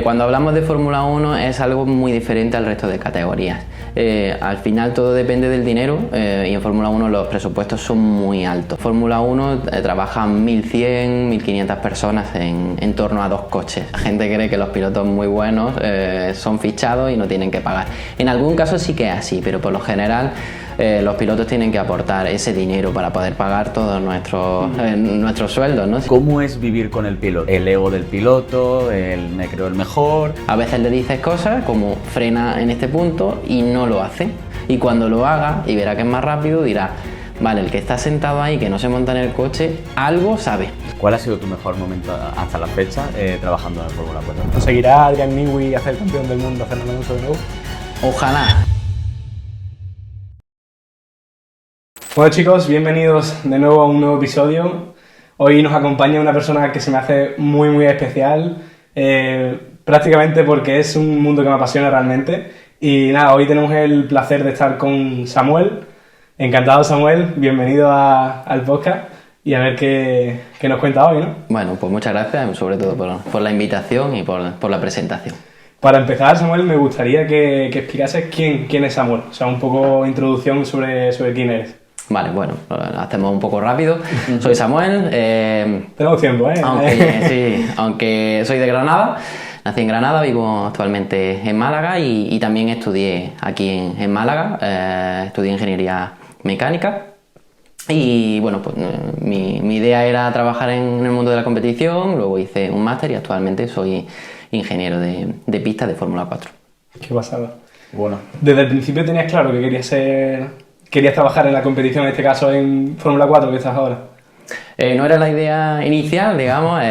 Cuando hablamos de Fórmula 1 es algo muy diferente al resto de categorías. Al final todo depende del dinero y en Fórmula 1 los presupuestos son muy altos. Fórmula 1 trabajan 1.100, 1.500 personas en torno a 2 coches. La gente cree que los pilotos muy buenos son fichados y no tienen que pagar. En algún caso sí que es así, pero por lo general los pilotos tienen que aportar ese dinero para poder pagar todos nuestros sueldos, ¿no? ¿Cómo es vivir con el piloto? El ego del piloto, el me creo el mejor. A veces le dices cosas como frena en este punto y no lo hace. Y cuando lo haga y verá que es más rápido, dirá, vale, el que está sentado ahí, que no se monta en el coche, algo sabe. ¿Cuál ha sido tu mejor momento hasta la fecha trabajando en el Fórmula 4? ¿Conseguirá Adrian Newey hacer campeón del mundo Fernando Alonso de nuevo? Ojalá. Bueno chicos, bienvenidos de nuevo a un nuevo episodio. Hoy nos acompaña una persona que se me hace muy especial, prácticamente porque es un mundo que me apasiona realmente. Y nada, hoy tenemos el placer de estar con Samuel. Encantado Samuel, bienvenido al podcast y a ver qué nos cuenta hoy, ¿no? Bueno, pues muchas gracias, sobre todo por la invitación y por la presentación. Para empezar, Samuel, me gustaría que explicases quién es Samuel, o sea, un poco introducción sobre quién eres. Vale, bueno, lo hacemos un poco rápido. Soy Samuel. Tenemos tiempo, ¿eh? Aunque soy de Granada, nací en Granada, vivo actualmente en Málaga y también estudié aquí en Málaga, estudié ingeniería mecánica. Y bueno, pues mi idea era trabajar en el mundo de la competición, luego hice un máster y actualmente soy ingeniero de pistas de Fórmula 4. Qué pasada. Bueno. Desde el principio tenías claro que querías trabajar en la competición, en este caso en Fórmula 4, que estás ahora. No era la idea inicial, digamos,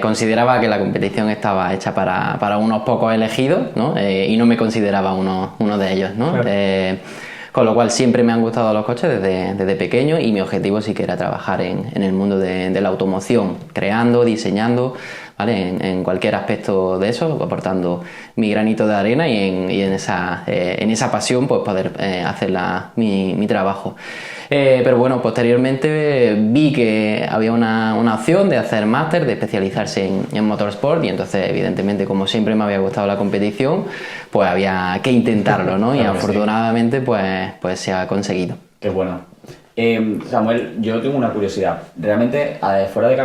consideraba que la competición estaba hecha para unos pocos elegidos, ¿no? Y no me consideraba uno de ellos, ¿no? Claro. Con lo cual siempre me han gustado los coches desde pequeño y mi objetivo sí que era trabajar en el mundo de la automoción, creando, diseñando, ¿vale? En cualquier aspecto de eso, aportando mi granito de arena y en esa pasión pues poder hacer mi trabajo. Pero bueno, posteriormente vi que había una opción de hacer máster, de especializarse en motorsport y entonces evidentemente como siempre me había gustado la competición, pues había que intentarlo, ¿no? Y Claro, afortunadamente pues se ha conseguido. Qué bueno. Samuel, yo tengo una curiosidad. Realmente, fuera de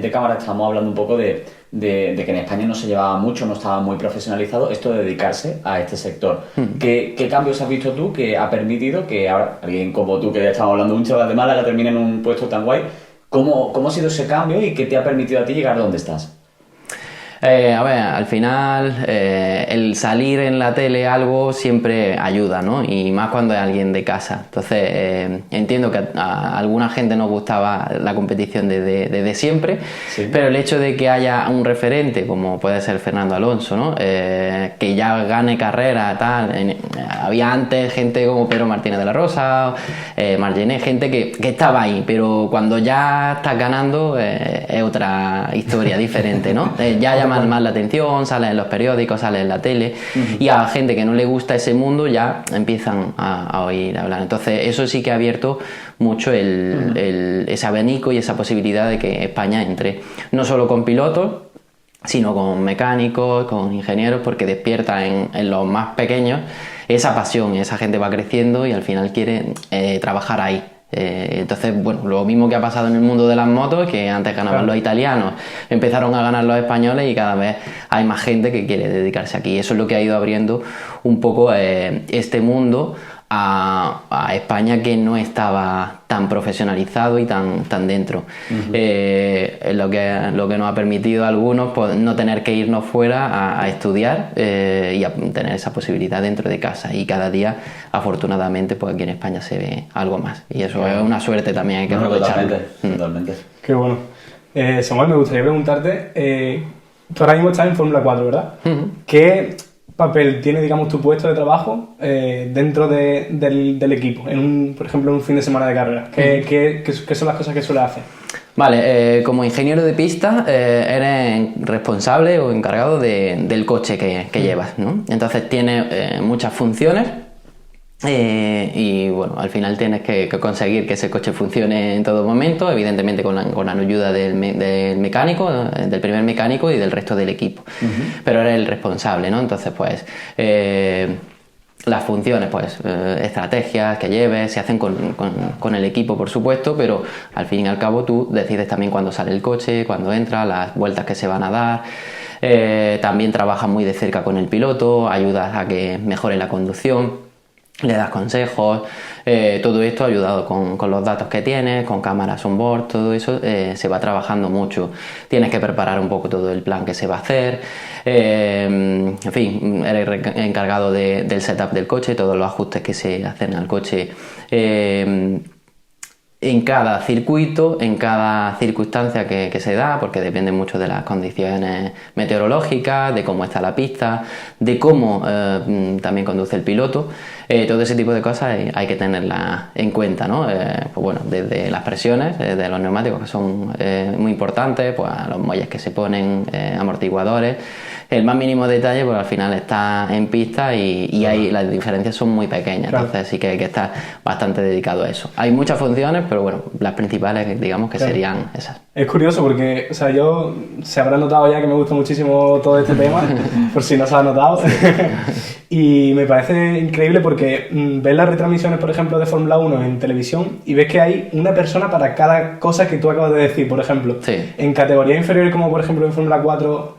cámara estamos hablando un poco de que en España no se llevaba mucho, no estaba muy profesionalizado esto de dedicarse a este sector. ¿Qué cambios has visto tú que ha permitido que ahora alguien como tú, que ya estamos hablando, un chaval de Málaga, termine en un puesto tan guay? ¿Cómo ha sido ese cambio y qué te ha permitido a ti llegar a donde estás? A ver, al final el salir en la tele algo siempre ayuda, ¿no? Y más cuando es alguien de casa. Entonces entiendo que a alguna gente nos gustaba la competición desde siempre, sí. Pero el hecho de que haya un referente como puede ser Fernando Alonso, ¿no? Que ya gane carrera, tal. Había antes gente como Pedro Martínez de la Rosa, Margené, gente que estaba ahí, pero cuando ya estás ganando es otra historia diferente, ¿no? Ya llama más la atención, sale en los periódicos, sale en la tele y a gente que no le gusta ese mundo ya empiezan a oír hablar. Entonces eso sí que ha abierto mucho ese abanico y esa posibilidad de que España entre no solo con pilotos, sino con mecánicos, con ingenieros, porque despierta en los más pequeños esa pasión, esa gente va creciendo y al final quiere trabajar ahí. Entonces, bueno, lo mismo que ha pasado en el mundo de las motos, que antes ganaban los italianos, empezaron a ganar los españoles y cada vez hay más gente que quiere dedicarse aquí. Eso es lo que ha ido abriendo un poco este mundo a España, que no estaba tan profesionalizado y tan dentro. Es lo que nos ha permitido a algunos pues, no tener que irnos fuera a estudiar y a tener esa posibilidad dentro de casa, y cada día afortunadamente pues aquí en España se ve algo más y eso es una suerte también, hay que aprovecharlo. Totalmente. Qué bueno. Samuel, me gustaría preguntarte, tú ahora mismo estás en Fórmula 4, ¿verdad? ¿Qué papel tiene, digamos, tu puesto de trabajo dentro del equipo, por ejemplo, en un fin de semana de carrera? ¿Qué son las cosas que suele hacer? Vale, como ingeniero de pista eres responsable o encargado del coche que llevas, ¿no? Entonces tiene muchas funciones Y bueno, al final tienes que conseguir que ese coche funcione en todo momento, evidentemente con la ayuda del mecánico, del primer mecánico y del resto del equipo. Pero eres el responsable, ¿no? Entonces, pues, las funciones, pues, estrategias que lleves, se hacen con el equipo, por supuesto, pero al fin y al cabo tú decides también cuándo sale el coche, cuándo entra, las vueltas que se van a dar. También trabajas muy de cerca con el piloto, ayudas a que mejore la conducción. Le das consejos, todo esto ayudado con los datos que tienes, con cámaras on board, todo eso se va trabajando mucho. Tienes que preparar un poco todo el plan que se va a hacer, en fin, eres encargado del setup del coche, todos los ajustes que se hacen al coche. En cada circuito, en cada circunstancia que se da, porque depende mucho de las condiciones meteorológicas, de cómo está la pista, de cómo también conduce el piloto, todo ese tipo de cosas hay que tenerlas en cuenta, ¿no? Pues bueno, desde las presiones de los neumáticos, que son muy importantes, pues a los muelles que se ponen, amortiguadores, el más mínimo detalle, pues al final está en pista y ahí las diferencias son muy pequeñas, claro. Entonces sí que hay que estar bastante dedicado a eso. Hay muchas funciones, pero bueno, las principales digamos que claro. Serían esas. Es curioso porque, o sea, yo se habrá notado ya que me gusta muchísimo todo este tema, por si no se ha notado. Y me parece increíble porque ves las retransmisiones, por ejemplo, de Fórmula 1 en televisión y ves que hay una persona para cada cosa que tú acabas de decir, por ejemplo. Sí. En categorías inferiores, como por ejemplo en Fórmula 4,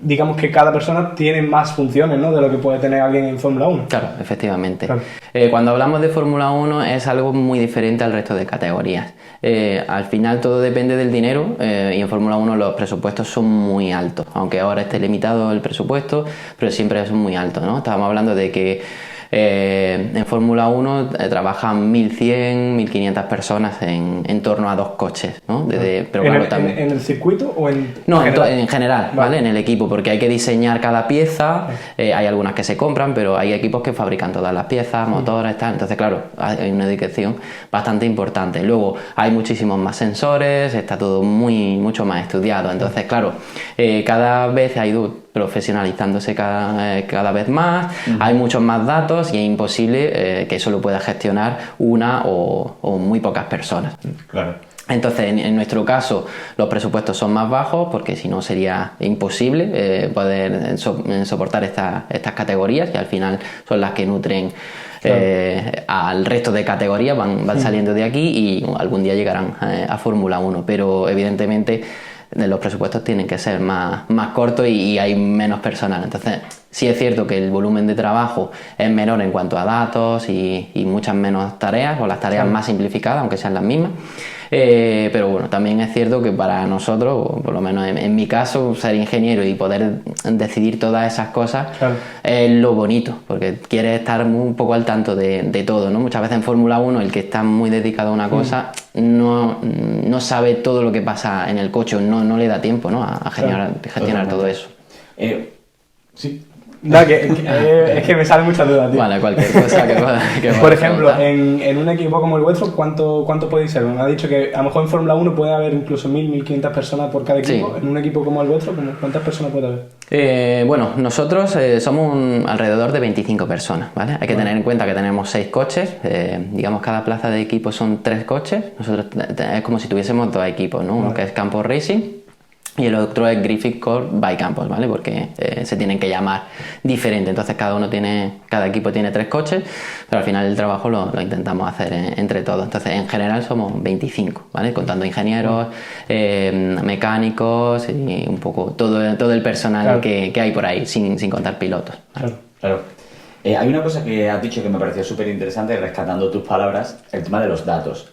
digamos que cada persona tiene más funciones, ¿no?, de lo que puede tener alguien en Fórmula 1. Claro, efectivamente. Claro. Cuando hablamos de Fórmula 1 es algo muy diferente al resto de categorías. Al final todo depende del dinero y en Fórmula 1 los presupuestos son muy altos, aunque ahora esté limitado el presupuesto, pero siempre es muy alto, ¿no? Estábamos hablando de que en Fórmula 1 trabajan 1.100, 1.500 personas en torno a 2 coches, ¿no? Pero claro, también... ¿En el circuito o en No, general? En general, ¿vale? En el equipo, porque hay que diseñar cada pieza, hay algunas que se compran, pero hay equipos que fabrican todas las piezas, motores, tal. Entonces, claro, hay una dedicación bastante importante. Luego, hay muchísimos más sensores, está todo mucho más estudiado. Entonces, claro, cada vez ha ido profesionalizándose cada vez más, hay muchos más datos y es imposible que eso lo pueda gestionar una o muy pocas personas. Claro. Entonces, en nuestro caso, los presupuestos son más bajos porque si no sería imposible poder soportar estas categorías, que al final son las que nutren al resto de categorías, van saliendo de aquí y algún día llegarán a Fórmula 1, pero evidentemente los presupuestos tienen que ser más cortos y hay menos personal. Entonces, sí es cierto que el volumen de trabajo es menor en cuanto a datos y muchas menos tareas, o las tareas más simplificadas, aunque sean las mismas. Pero bueno, también es cierto que para nosotros, o por lo menos en mi caso, ser ingeniero y poder decidir todas esas cosas es lo bonito, porque quieres estar un poco al tanto de todo, ¿no? Muchas veces en Fórmula 1 el que está muy dedicado a una cosa no sabe todo lo que pasa en el coche, no le da tiempo, ¿no?, a gestionar todo eso. Sí. No, es que me salen muchas dudas, tío. Vale, cualquier cosa que Por ejemplo, en un equipo como el vuestro, ¿cuánto podéis ser? Me ha dicho que a lo mejor en Fórmula 1 puede haber incluso 1.000, 1.500 personas por cada equipo. Sí. En un equipo como el vuestro, ¿cuántas personas puede haber? Bueno, nosotros somos alrededor de 25 personas, ¿vale? Hay que tener en cuenta que tenemos 6 coches, digamos cada plaza de equipo son 3 coches, nosotros es como si tuviésemos 2 equipos, ¿no? Uno que es Campos Racing y el otro es Griffith Core by Campos, ¿vale? Porque se tienen que llamar diferente. Entonces cada equipo tiene 3 coches, pero al final el trabajo lo intentamos hacer entre todos. Entonces en general somos 25, ¿vale? Contando ingenieros, mecánicos y un poco todo el personal que hay por ahí, sin contar pilotos, ¿vale? Claro. Hay una cosa que has dicho que me pareció súper interesante, rescatando tus palabras, el tema de los datos.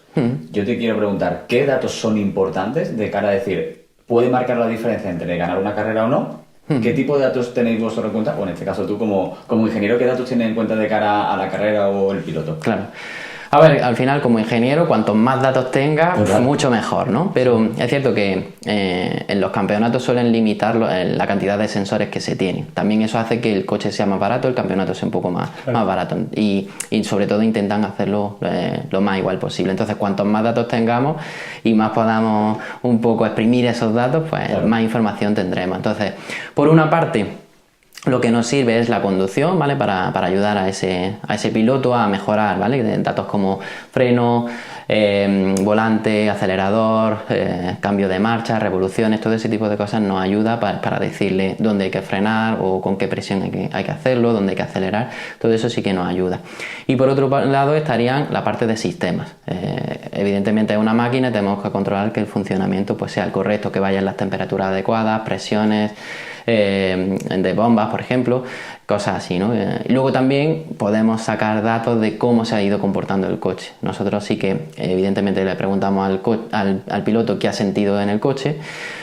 Yo te quiero preguntar, ¿qué datos son importantes de cara a decir, puede marcar la diferencia entre ganar una carrera o no? ¿Qué tipo de datos tenéis vosotros en cuenta? O en este caso tú como ingeniero, ¿qué datos tienes en cuenta de cara a la carrera o el piloto? Claro. A ver, al final como ingeniero, cuantos más datos tengas, mucho mejor, ¿no? Pero es cierto que en los campeonatos suelen limitar la cantidad de sensores que se tienen. También eso hace que el coche sea más barato, el campeonato sea un poco más barato. Y sobre todo intentan hacerlo lo más igual posible. Entonces, cuantos más datos tengamos y más podamos un poco exprimir esos datos, pues más información tendremos. Entonces, por una parte, Lo que nos sirve es la conducción, ¿vale? Para ayudar a ese piloto a mejorar, ¿vale? Datos como freno, volante, acelerador, cambio de marcha, revoluciones, todo ese tipo de cosas nos ayuda para decirle dónde hay que frenar o con qué presión hay que hacerlo, dónde hay que acelerar. Todo eso sí que nos ayuda. Y por otro lado estarían la parte de sistemas. Evidentemente es una máquina y tenemos que controlar que el funcionamiento pues sea el correcto, que vayan las temperaturas adecuadas, presiones de bombas, por ejemplo, cosas así, ¿no? Y luego también podemos sacar datos de cómo se ha ido comportando el coche. Nosotros sí que evidentemente le preguntamos al piloto qué ha sentido en el coche,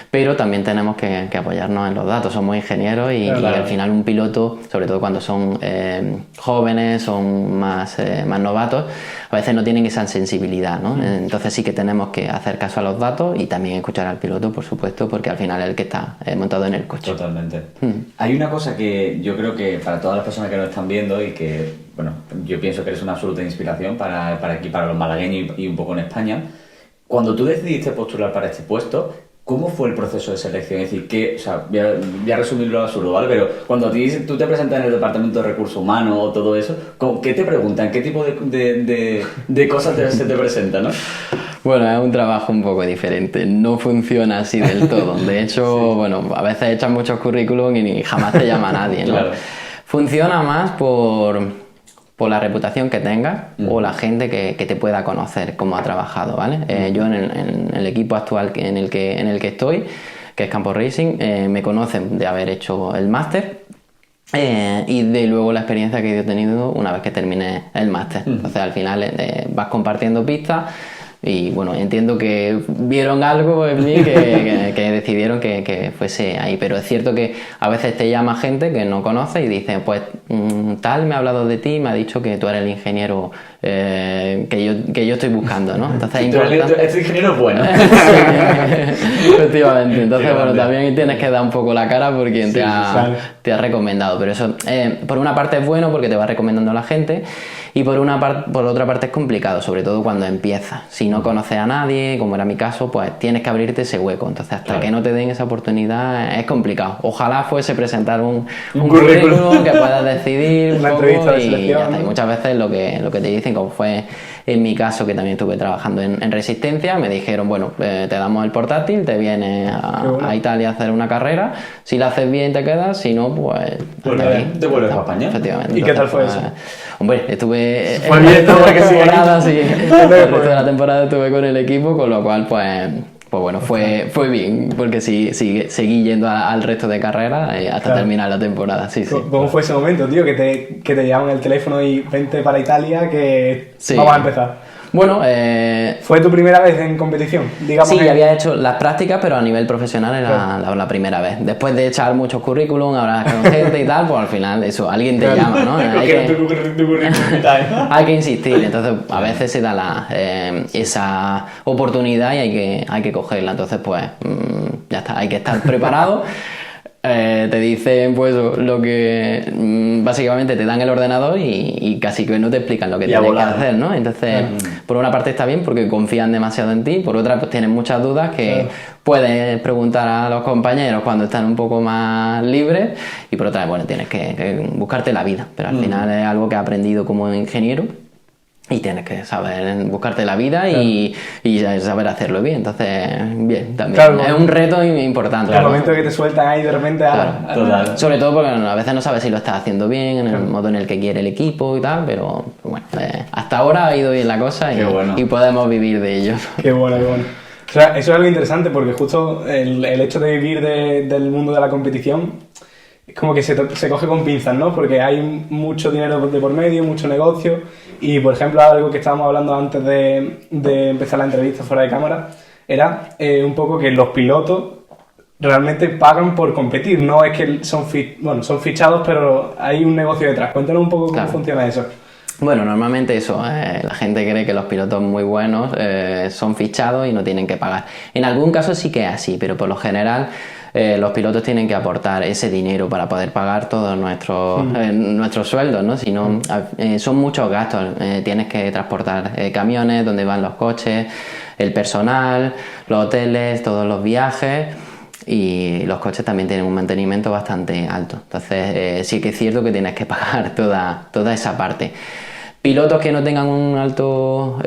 pero también tenemos que apoyarnos en los datos. Somos ingenieros y al final un piloto, sobre todo cuando son jóvenes, son más novatos, a veces no tienen esa sensibilidad, ¿no? Entonces sí que tenemos que hacer caso a los datos y también escuchar al piloto, por supuesto, porque al final es el que está montado en el coche. Totalmente. Hay una cosa que yo creo que para todas las personas que nos están viendo y que, bueno, yo pienso que eres una absoluta inspiración para aquí, para los malagueños y un poco en España. Cuando tú decidiste postular para este puesto, ¿cómo fue el proceso de selección? Es decir, voy a resumirlo absurdo, ¿vale? Pero cuando tú te presentas en el departamento de recursos humanos o todo eso, ¿qué te preguntan? ¿Qué tipo de cosas se te presentan, no? Bueno, es un trabajo un poco diferente, no funciona así del todo. De hecho, bueno, a veces echan muchos currículum y jamás te llama nadie, ¿no? Claro. Funciona más por la reputación que tengas o la gente que te pueda conocer cómo ha trabajado, ¿vale? Yo en el equipo actual en el que estoy, que es Campo Racing, me conocen de haber hecho el máster y de luego la experiencia que yo he tenido una vez que terminé el máster. Entonces al final vas compartiendo pistas. Y bueno, entiendo que vieron algo en mí que decidieron que fuese ahí. Pero es cierto que a veces te llama gente que no conoce y dice, pues tal me ha hablado de ti y me ha dicho que tú eres el ingeniero que yo estoy buscando, ¿no? Entonces este ingeniero es bueno. Sí, efectivamente. Entonces, bueno, también tienes que dar un poco la cara por quien te ha recomendado. Pero eso, por una parte es bueno porque te va recomendando a la gente. Y por otra parte es complicado, sobre todo cuando empiezas. Si no conoces a nadie, como era mi caso, pues tienes que abrirte ese hueco. Entonces, hasta que no te den esa oportunidad, es complicado. Ojalá fuese presentar un currículum que puedas decidir una entrevista de selección. Y muchas veces lo que te dicen, como fue en mi caso, que también estuve trabajando en Resistencia, me dijeron, bueno, te damos el portátil, te vienes a Italia a hacer una carrera. Si la haces bien, te quedas. Si no, pues te vuelves a España. Efectivamente. ¿Y qué tal fue eso? Hombre, estuve fue bien toda la temporada, sí. El resto de la temporada estuve con el equipo, con lo cual pues bueno, fue bien, porque seguí yendo al resto de carreras hasta terminar la temporada. Sí. ¿Cómo fue ese momento, tío? Que te llaman el teléfono y vente para Italia, que vamos a empezar. Bueno, ¿fue tu primera vez en competición? Digamos sí, había hecho las prácticas, pero a nivel profesional era la primera vez. Después de echar muchos currículum, hablar con gente y tal, pues al final eso, alguien te llama, ¿no? Hay que insistir, entonces a veces se da esa oportunidad y hay que cogerla. Entonces, pues ya está, hay que estar preparado. Te dicen pues lo que básicamente te dan el ordenador y casi que no te explican lo que tienes que hacer, ¿no? Entonces, por una parte está bien porque confían demasiado en ti, por otra pues tienes muchas dudas que puedes preguntar a los compañeros cuando están un poco más libres y por otra, bueno, tienes que buscarte la vida, pero al final es algo que he aprendido como ingeniero. Y tienes que saber buscarte la vida y saber hacerlo bien. Entonces, bien, también. Claro, es un reto importante. El momento que te sueltan ahí de repente total. Sobre todo porque a veces no sabes si lo estás haciendo bien, en el modo en el que quiere el equipo y tal, pero bueno, hasta ahora ha ido bien la cosa y podemos vivir de ello. Qué bueno, qué bueno. O sea, eso es algo interesante porque justo el hecho de vivir del mundo de la competición es como que se coge con pinzas, ¿no? Porque hay mucho dinero de por medio, mucho negocio y, por ejemplo, algo que estábamos hablando antes de empezar la entrevista fuera de cámara era un poco que los pilotos realmente pagan por competir, no es que son fichados, pero hay un negocio detrás. Cuéntanos un poco cómo funciona eso. Bueno, normalmente eso, la gente cree que los pilotos muy buenos son fichados y no tienen que pagar. En algún caso sí que es así, pero por lo general los pilotos tienen que aportar ese dinero para poder pagar todos nuestros sueldos, ¿no? Si no, son muchos gastos, tienes que transportar camiones, donde van los coches, el personal, los hoteles, todos los viajes. y los coches también tienen un mantenimiento bastante alto. Entonces sí que es cierto que tienes que pagar toda esa parte. Pilotos que no tengan un alto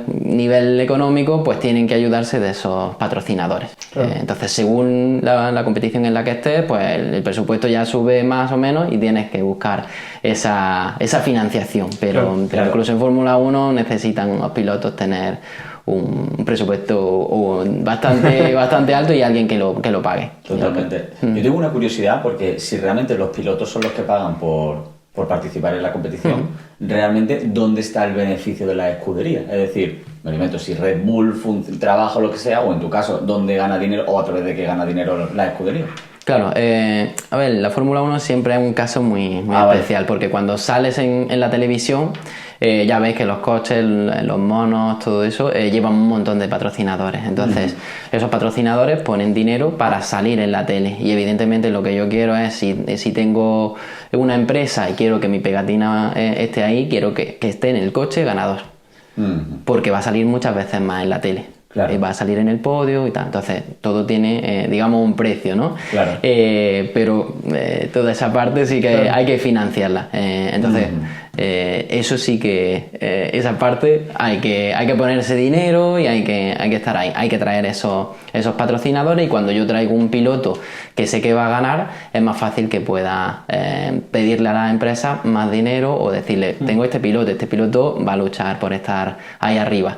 nivel económico, pues tienen que ayudarse de esos patrocinadores. Claro. Entonces, según la competición en la que estés, pues el presupuesto ya sube más o menos y tienes que buscar esa financiación. Pero Claro. incluso en Fórmula 1 necesitan los pilotos tener un presupuesto bastante alto y alguien que lo pague. Totalmente. Yo tengo una curiosidad porque si realmente los pilotos son los que pagan por participar en la competición, realmente, ¿dónde está el beneficio de la escudería? Es decir, me alimento, si Red Bull trabaja o lo que sea, o en tu caso, ¿dónde gana dinero o a través de qué gana dinero la escudería? Claro, a ver, la Fórmula 1 siempre es un caso muy especial, porque cuando sales en la televisión, ya ves que los coches, los monos, todo eso, llevan un montón de patrocinadores. Entonces, esos patrocinadores ponen dinero para salir en la tele. Y evidentemente lo que yo quiero es, si tengo una empresa y quiero que mi pegatina esté ahí, quiero que esté en el coche ganador. Porque va a salir muchas veces más en la tele. Claro. Va a salir en el podio y tal. Entonces, todo tiene, digamos, un precio, ¿no? Claro. Pero toda esa parte sí que hay que financiarla. Entonces, eso sí que, esa parte hay que ponerse dinero y hay que estar ahí. Hay que traer esos patrocinadores, y cuando yo traigo un piloto que sé que va a ganar, es más fácil que pueda pedirle a la empresa más dinero o decirle, tengo este piloto va a luchar por estar ahí arriba.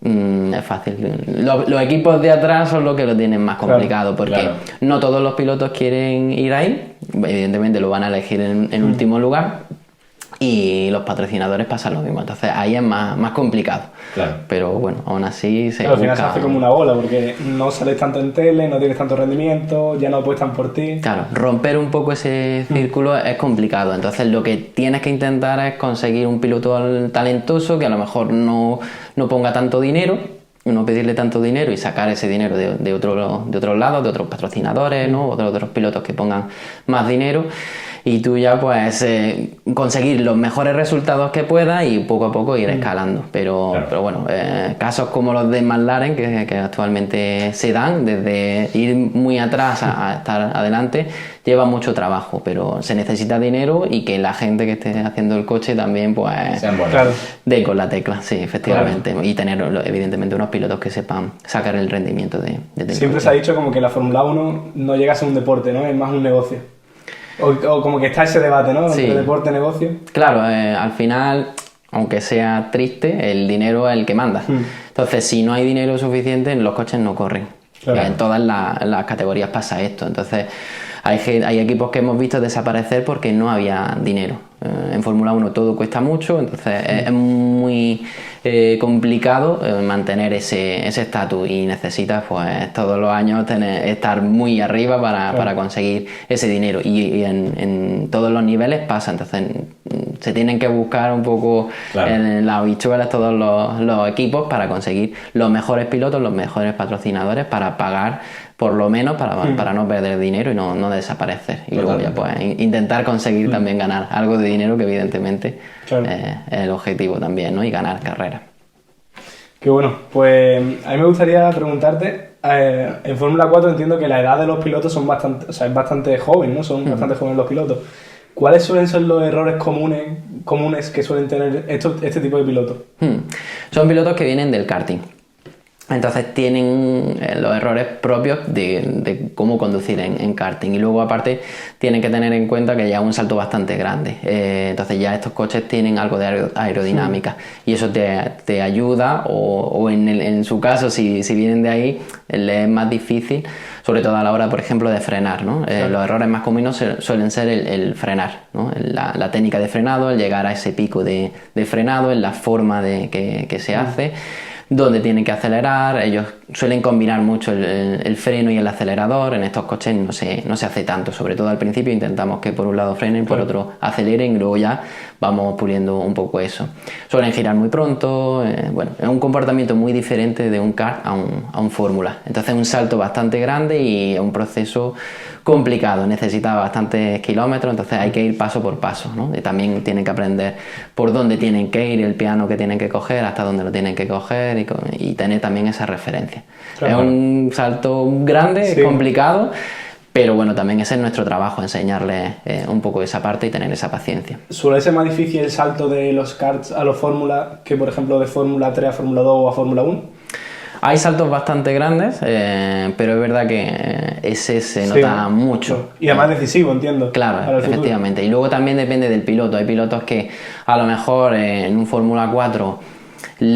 Es fácil. Los equipos de atrás son los que lo tienen más complicado, porque no todos los pilotos quieren ir ahí, evidentemente lo van a elegir en último lugar, y los patrocinadores pasan lo mismo, entonces ahí es más complicado. Claro. Pero bueno, aún así se Claro, al final se busca- hace como una bola, porque no sales tanto en tele, no tienes tanto rendimiento, ya no apuestan por ti. Claro, romper un poco ese círculo es complicado. Entonces lo que tienes que intentar es conseguir un piloto talentoso que a lo mejor no ponga tanto dinero, no pedirle tanto dinero y sacar ese dinero de otros lados, de otros patrocinadores, ¿no? O de otros pilotos que pongan más dinero. Y tú ya pues conseguir los mejores resultados que puedas y poco a poco ir escalando. Pero bueno, casos como los de McLaren que actualmente se dan, desde ir muy atrás a estar adelante, lleva mucho trabajo, pero se necesita dinero y que la gente que esté haciendo el coche también pues Sean buenos. Claro. dé con la tecla, sí, efectivamente. Y tener evidentemente unos pilotos que sepan sacar el rendimiento del Siempre coche. se ha dicho como que la Fórmula 1 no llega a ser un deporte, ¿no? Es más un negocio. O como que está ese debate, ¿no? Sí. Entre deporte y negocio. Claro, al final, aunque sea triste, el dinero es el que manda. Entonces, si no hay dinero suficiente, los coches no corren. Claro. En todas las categorías pasa esto. Entonces, hay equipos que hemos visto desaparecer porque no había dinero. En Fórmula 1 todo cuesta mucho, entonces es muy complicado mantener ese estatus, y necesitas pues todos los años estar muy arriba para conseguir ese dinero, y en todos los niveles pasa. Entonces se tienen que buscar un poco en las habichuelas todos los equipos para conseguir los mejores pilotos, los mejores patrocinadores, para pagar por lo menos para no perder dinero y no desaparecer. Y luego ya pues intentar conseguir también ganar algo de dinero, que evidentemente es el objetivo también, ¿no? Y ganar carreras. Qué bueno, pues a mí me gustaría preguntarte, en Fórmula 4 entiendo que la edad de los pilotos son bastante, o sea, es bastante joven, ¿no? Son bastante jóvenes los pilotos. ¿Cuáles suelen ser los errores comunes que suelen tener este tipo de pilotos? Son pilotos que vienen del karting. Entonces tienen los errores propios de cómo conducir en karting, y luego aparte tienen que tener en cuenta que ya es un salto bastante grande. Entonces ya estos coches tienen algo de aerodinámica, y eso te ayuda, o en su caso, si vienen de ahí, les es más difícil, sobre todo a la hora, por ejemplo, de frenar, ¿no? Los errores más comunes suelen ser el frenar, ¿no? La técnica de frenado, el llegar a ese pico de frenado, en la forma que se hace, donde tienen que acelerar. Ellos suelen combinar mucho el freno y el acelerador. En estos coches no se hace tanto, sobre todo al principio intentamos que por un lado frenen, por otro aceleren, y luego ya vamos puliendo un poco eso. Suelen girar muy pronto, bueno, es un comportamiento muy diferente de un kart a un fórmula. Entonces es un salto bastante grande y es un proceso complicado, necesita bastantes kilómetros, entonces hay que ir paso por paso, ¿no? Y también tienen que aprender por dónde tienen que ir, el piano que tienen que coger, hasta dónde lo tienen que coger y tener también esa referencia. Claro. Es un salto grande, Sí. complicado, pero bueno, también ese es nuestro trabajo, enseñarles un poco esa parte y tener esa paciencia. ¿Suele ser más difícil el salto de los karts a los Fórmula que, por ejemplo, de Fórmula 3 a Fórmula 2 o a Fórmula 1? Hay saltos bastante grandes, pero es verdad que ese se nota mucho. Y además decisivo, entiendo. para Claro, el futuro. efectivamente. Y luego también depende del piloto. Hay pilotos que a lo mejor en un Fórmula 4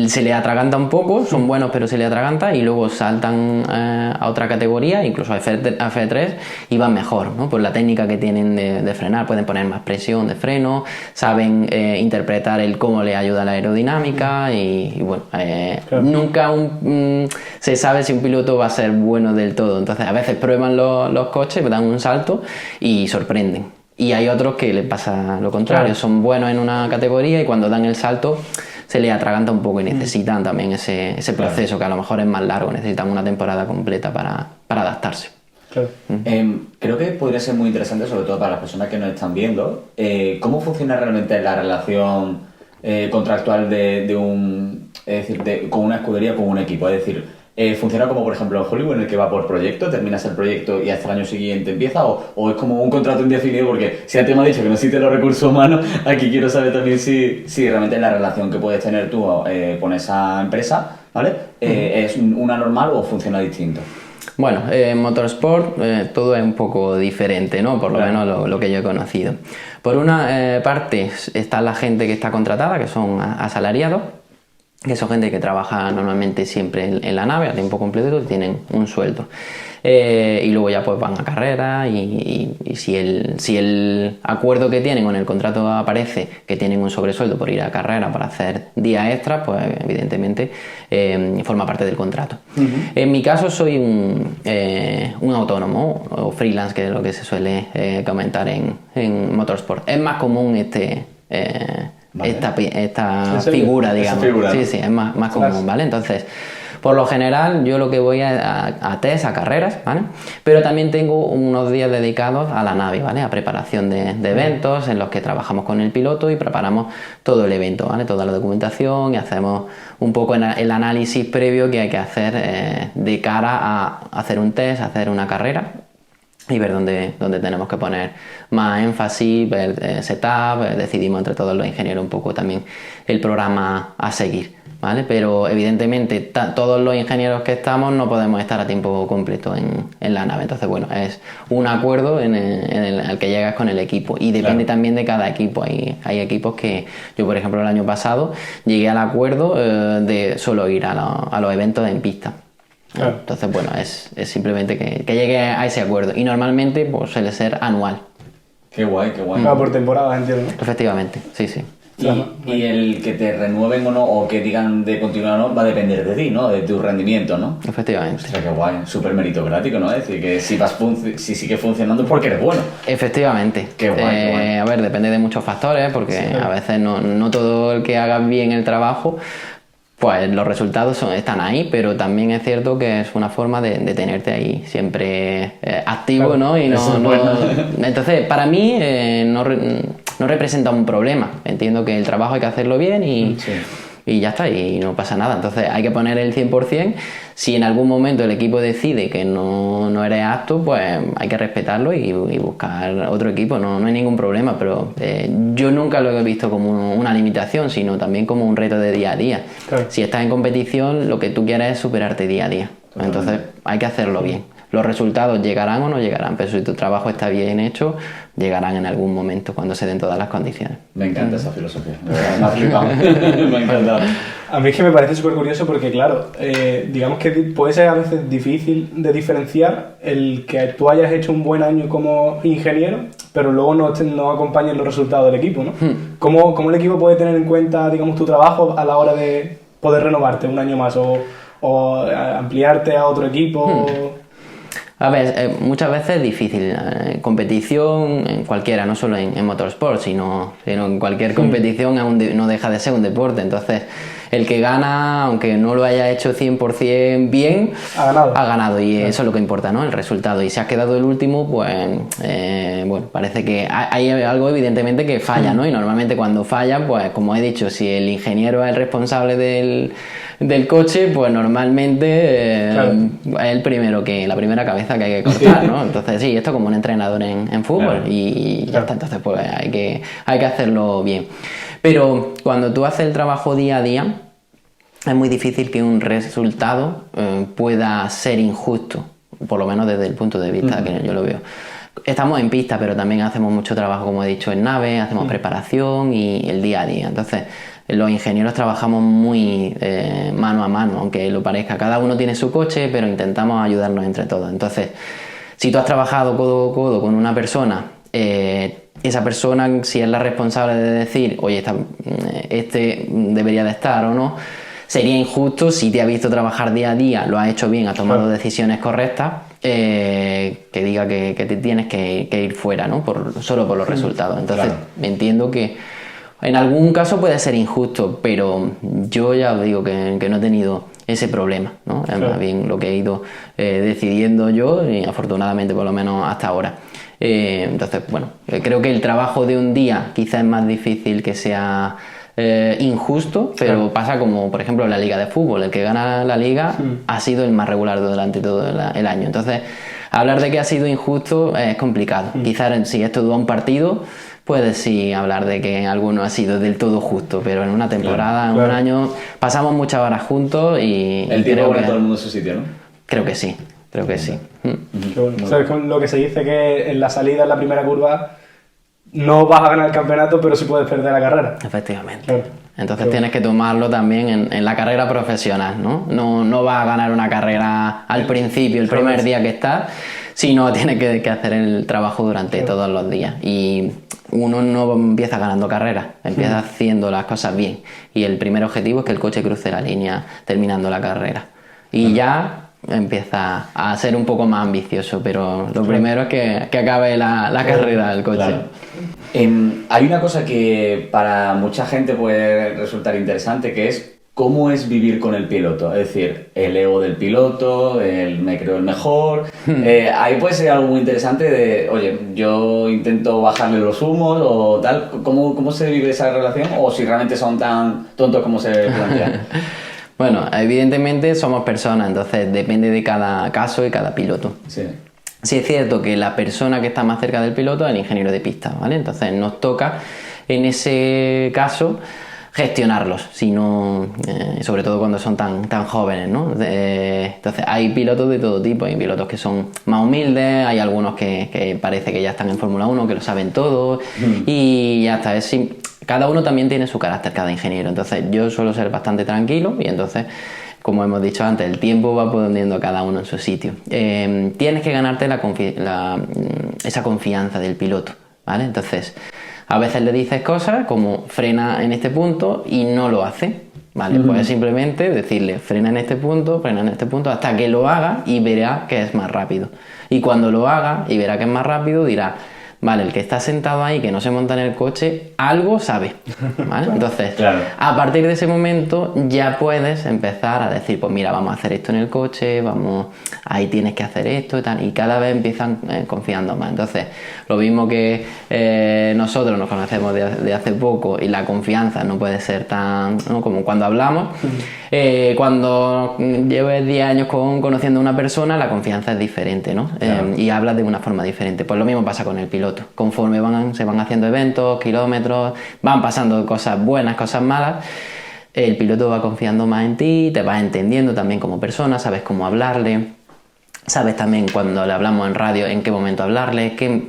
se le atraganta un poco, son buenos pero se le atraganta y luego saltan a otra categoría, incluso a F3 y van mejor, ¿no? Por la técnica que tienen de frenar, pueden poner más presión de freno, saben interpretar el cómo le ayuda la aerodinámica y bueno, Claro. nunca se sabe si un piloto va a ser bueno del todo. Entonces a veces prueban los coches, dan un salto y sorprenden. Y hay otros que les pasa lo contrario, Claro. son buenos en una categoría y cuando dan el salto se les atraganta un poco y necesitan también ese proceso que a lo mejor es más largo, necesitan una temporada completa para adaptarse. Claro. Creo que podría ser muy interesante, sobre todo para las personas que nos están viendo, cómo funciona realmente la relación contractual de un, es decir, con una escudería, con un equipo. Es decir, funciona como por ejemplo en Hollywood, en el que va por proyecto, terminas el proyecto y hasta el año siguiente empieza, o es como un contrato indefinido, porque si antes me has dicho que no existen los recursos humanos, aquí quiero saber también si realmente la relación que puedes tener tú con esa empresa, ¿vale? ¿Es una normal o funciona distinto? Bueno, en Motorsport todo es un poco diferente, ¿no? Por lo Claro. menos lo que yo he conocido. Por una parte está la gente que está contratada, que son asalariados, que son gente que trabaja normalmente siempre en la nave a tiempo completo y tienen un sueldo. Y luego ya pues van a carrera y si el acuerdo que tienen o en el contrato aparece que tienen un sobresueldo por ir a carrera para hacer días extras, pues evidentemente forma parte del contrato. En mi caso soy un autónomo o freelance, que es lo que se suele comentar en Motorsport. Es más común Vale. esta ¿En serio? figura, Esa digamos. figura, Sí, ¿no? sí, es más común, Claro. ¿vale? Entonces, por lo general, yo lo que voy a test, a carreras, ¿vale? Pero también tengo unos días dedicados a la nave, ¿vale? A preparación de eventos en los que trabajamos con el piloto y preparamos todo el evento, ¿vale? Toda la documentación y hacemos un poco el análisis previo que hay que hacer de cara a hacer un test, hacer una carrera y ver dónde tenemos que poner más énfasis, ver setup, decidimos entre todos los ingenieros un poco también el programa a seguir, ¿vale? Pero evidentemente todos los ingenieros que estamos no podemos estar a tiempo completo en la nave, entonces bueno, es un acuerdo al que llegas con el equipo y depende Claro. también de cada equipo. Hay equipos que yo, por ejemplo, el año pasado llegué al acuerdo de solo ir a los eventos en pista. Claro. Entonces, bueno, es simplemente que llegue a ese acuerdo. Y normalmente pues, suele ser anual, Qué guay, qué guay. Claro, por temporada, entiendo, ¿no? efectivamente, sí, sí. Y el que te renueven o no, o que digan de continuar o no, va a depender de ti, ¿no? De tu rendimiento, ¿no? Efectivamente. Ostras, qué guay, súper meritocrático, ¿no? Es decir, que si sigue funcionando es porque eres bueno. Efectivamente. Qué guay, qué guay. A ver, depende de muchos factores, porque a veces no todo el que haga bien el trabajo, pues los resultados están ahí, pero también es cierto que es una forma de tenerte ahí siempre activo, Claro, ¿no? Y eso es bueno. Entonces, para mí no representa un problema. Entiendo que el trabajo hay que hacerlo bien Sí. y ya está, y no pasa nada. Entonces hay que poner el 100%. Si en algún momento el equipo decide que no eres apto, pues hay que respetarlo y buscar otro equipo, no hay ningún problema, pero yo nunca lo he visto como una limitación, sino también como un reto de día a día. Claro. Si estás en competición, lo que tú quieres es superarte día a día. Entonces hay que hacerlo bien. Los resultados llegarán o no llegarán, pero si tu trabajo está bien hecho, llegarán en algún momento cuando se den todas las condiciones. Me encanta esa filosofía, de verdad, me ha flipado. Me ha encantado. A mí es que me parece súper curioso porque, claro, digamos que puede ser a veces difícil de diferenciar el que tú hayas hecho un buen año como ingeniero, pero luego no acompañen los resultados del equipo, ¿no? ¿Cómo el equipo puede tener en cuenta, digamos, tu trabajo a la hora de poder renovarte un año más o ampliarte a otro equipo? A ver, muchas veces es difícil. Competición en cualquiera, no solo en motorsport, sino en cualquier competición no deja de ser un deporte. Entonces, el que gana, aunque no lo haya hecho 100% bien, ha ganado y eso es lo que importa, ¿no? El resultado. Y si has quedado el último, pues bueno, parece que hay algo evidentemente que falla, ¿no? Y normalmente cuando falla, pues como he dicho, si el ingeniero es el responsable del coche, pues normalmente es el primero la primera cabeza que hay que cortar, ¿no? Entonces sí, esto como un entrenador en fútbol y ya está, entonces pues hay que hacerlo bien. Pero cuando tú haces el trabajo día a día, es muy difícil que un resultado pueda ser injusto, por lo menos desde el punto de vista que yo lo veo. Estamos en pista, pero también hacemos mucho trabajo, como he dicho, en nave, hacemos preparación y el día a día. Entonces, los ingenieros trabajamos muy mano a mano, aunque lo parezca. Cada uno tiene su coche, pero intentamos ayudarnos entre todos. Entonces, si tú has trabajado codo a codo con una persona, esa persona, si es la responsable de decir, oye, este debería de estar o no, sería injusto si te ha visto trabajar día a día, lo has hecho bien, has tomado decisiones correctas, que diga que te tienes que ir fuera, ¿no? Solo por los resultados. Entonces, entiendo que en algún caso puede ser injusto, pero yo ya os digo que no he tenido ese problema, ¿no? Es más bien lo que he ido decidiendo yo y afortunadamente por lo menos hasta ahora. Entonces, bueno, creo que el trabajo de un día quizás es más difícil que sea injusto, pero pasa como, por ejemplo, en la liga de fútbol. El que gana la liga ha sido el más regular durante todo el año. Entonces, hablar de que ha sido injusto es complicado. Quizás si esto dura un partido, puedes sí hablar de que alguno ha sido del todo justo, pero en una temporada, en un año, pasamos muchas horas juntos y... El tiempo pone a todo el mundo en su sitio, ¿no? Creo que sí. ¿Sabes con lo que se dice que en la salida, en la primera curva, no vas a ganar el campeonato, pero sí puedes perder la carrera? Efectivamente. Entonces tienes que tomarlo también en la carrera profesional, ¿no? No vas a ganar una carrera al principio, el primer día que estás, sino tienes que hacer el trabajo durante todos los días. Y uno no empieza ganando carreras, empieza haciendo las cosas bien. Y el primer objetivo es que el coche cruce la línea terminando la carrera. Y ya empieza a ser un poco más ambicioso, pero lo primero es que acabe la carrera del coche. Claro. Hay una cosa que para mucha gente puede resultar interesante, que es cómo es vivir con el piloto. Es decir, el ego del piloto, el me creo el mejor. Ahí puede ser algo muy interesante de, oye, yo intento bajarle los humos o tal. ¿Cómo se vive esa relación? O si realmente son tan tontos como se plantean. Bueno, evidentemente somos personas, entonces depende de cada caso y cada piloto. Sí es cierto que la persona que está más cerca del piloto es el ingeniero de pista, ¿vale? Entonces nos toca, en ese caso, gestionarlos, sobre todo cuando son tan jóvenes, ¿no? Entonces hay pilotos de todo tipo, hay pilotos que son más humildes, hay algunos que parece que ya están en Fórmula 1, que lo saben todo, y ya está, cada uno también tiene su carácter, cada ingeniero. Entonces yo suelo ser bastante tranquilo y entonces, como hemos dicho antes, el tiempo va poniendo a cada uno en su sitio. Tienes que ganarte esa confianza del piloto, ¿vale? Entonces, a veces le dices cosas como frena en este punto y no lo hace, ¿vale? Puedes simplemente decirle frena en este punto, hasta que lo haga y verá que es más rápido. Y cuando lo haga y verá que es más rápido, dirá, vale, el que está sentado ahí, que no se monta en el coche, algo sabe, ¿vale? Entonces, a partir de ese momento ya puedes empezar a decir, pues mira, vamos a hacer esto en el coche, ahí tienes que hacer esto y tal, y cada vez empiezan confiando más. Entonces, lo mismo que nosotros nos conocemos de hace poco y la confianza no puede ser tan, ¿no?, como cuando hablamos. Cuando lleves 10 años conociendo a una persona, la confianza es diferente, ¿no? Y hablas de una forma diferente. Pues lo mismo pasa con el piloto. Conforme se van haciendo eventos, kilómetros, van pasando cosas buenas, cosas malas, el piloto va confiando más en ti, te vas entendiendo también como persona, sabes cómo hablarle, sabes también cuando le hablamos en radio en qué momento hablarle, qué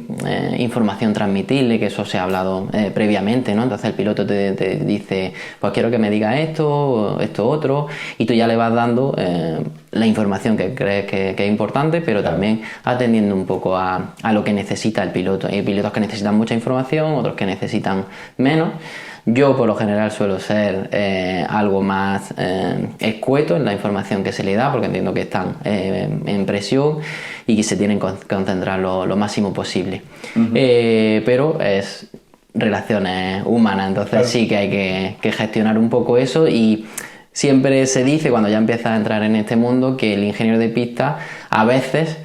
información transmitirle, que eso se ha hablado previamente, ¿no? Entonces el piloto te dice, pues quiero que me diga esto otro, y tú ya le vas dando la información que crees que es importante, pero también atendiendo un poco a lo que necesita el piloto. Hay pilotos que necesitan mucha información, otros que necesitan menos. Yo por lo general suelo ser algo más escueto en la información que se le da, porque entiendo que están en presión y que se tienen que concentrar lo máximo posible. Pero es relaciones humanas, entonces Claro. sí que hay que gestionar un poco eso y siempre se dice cuando ya empiezas a entrar en este mundo que el ingeniero de pista a veces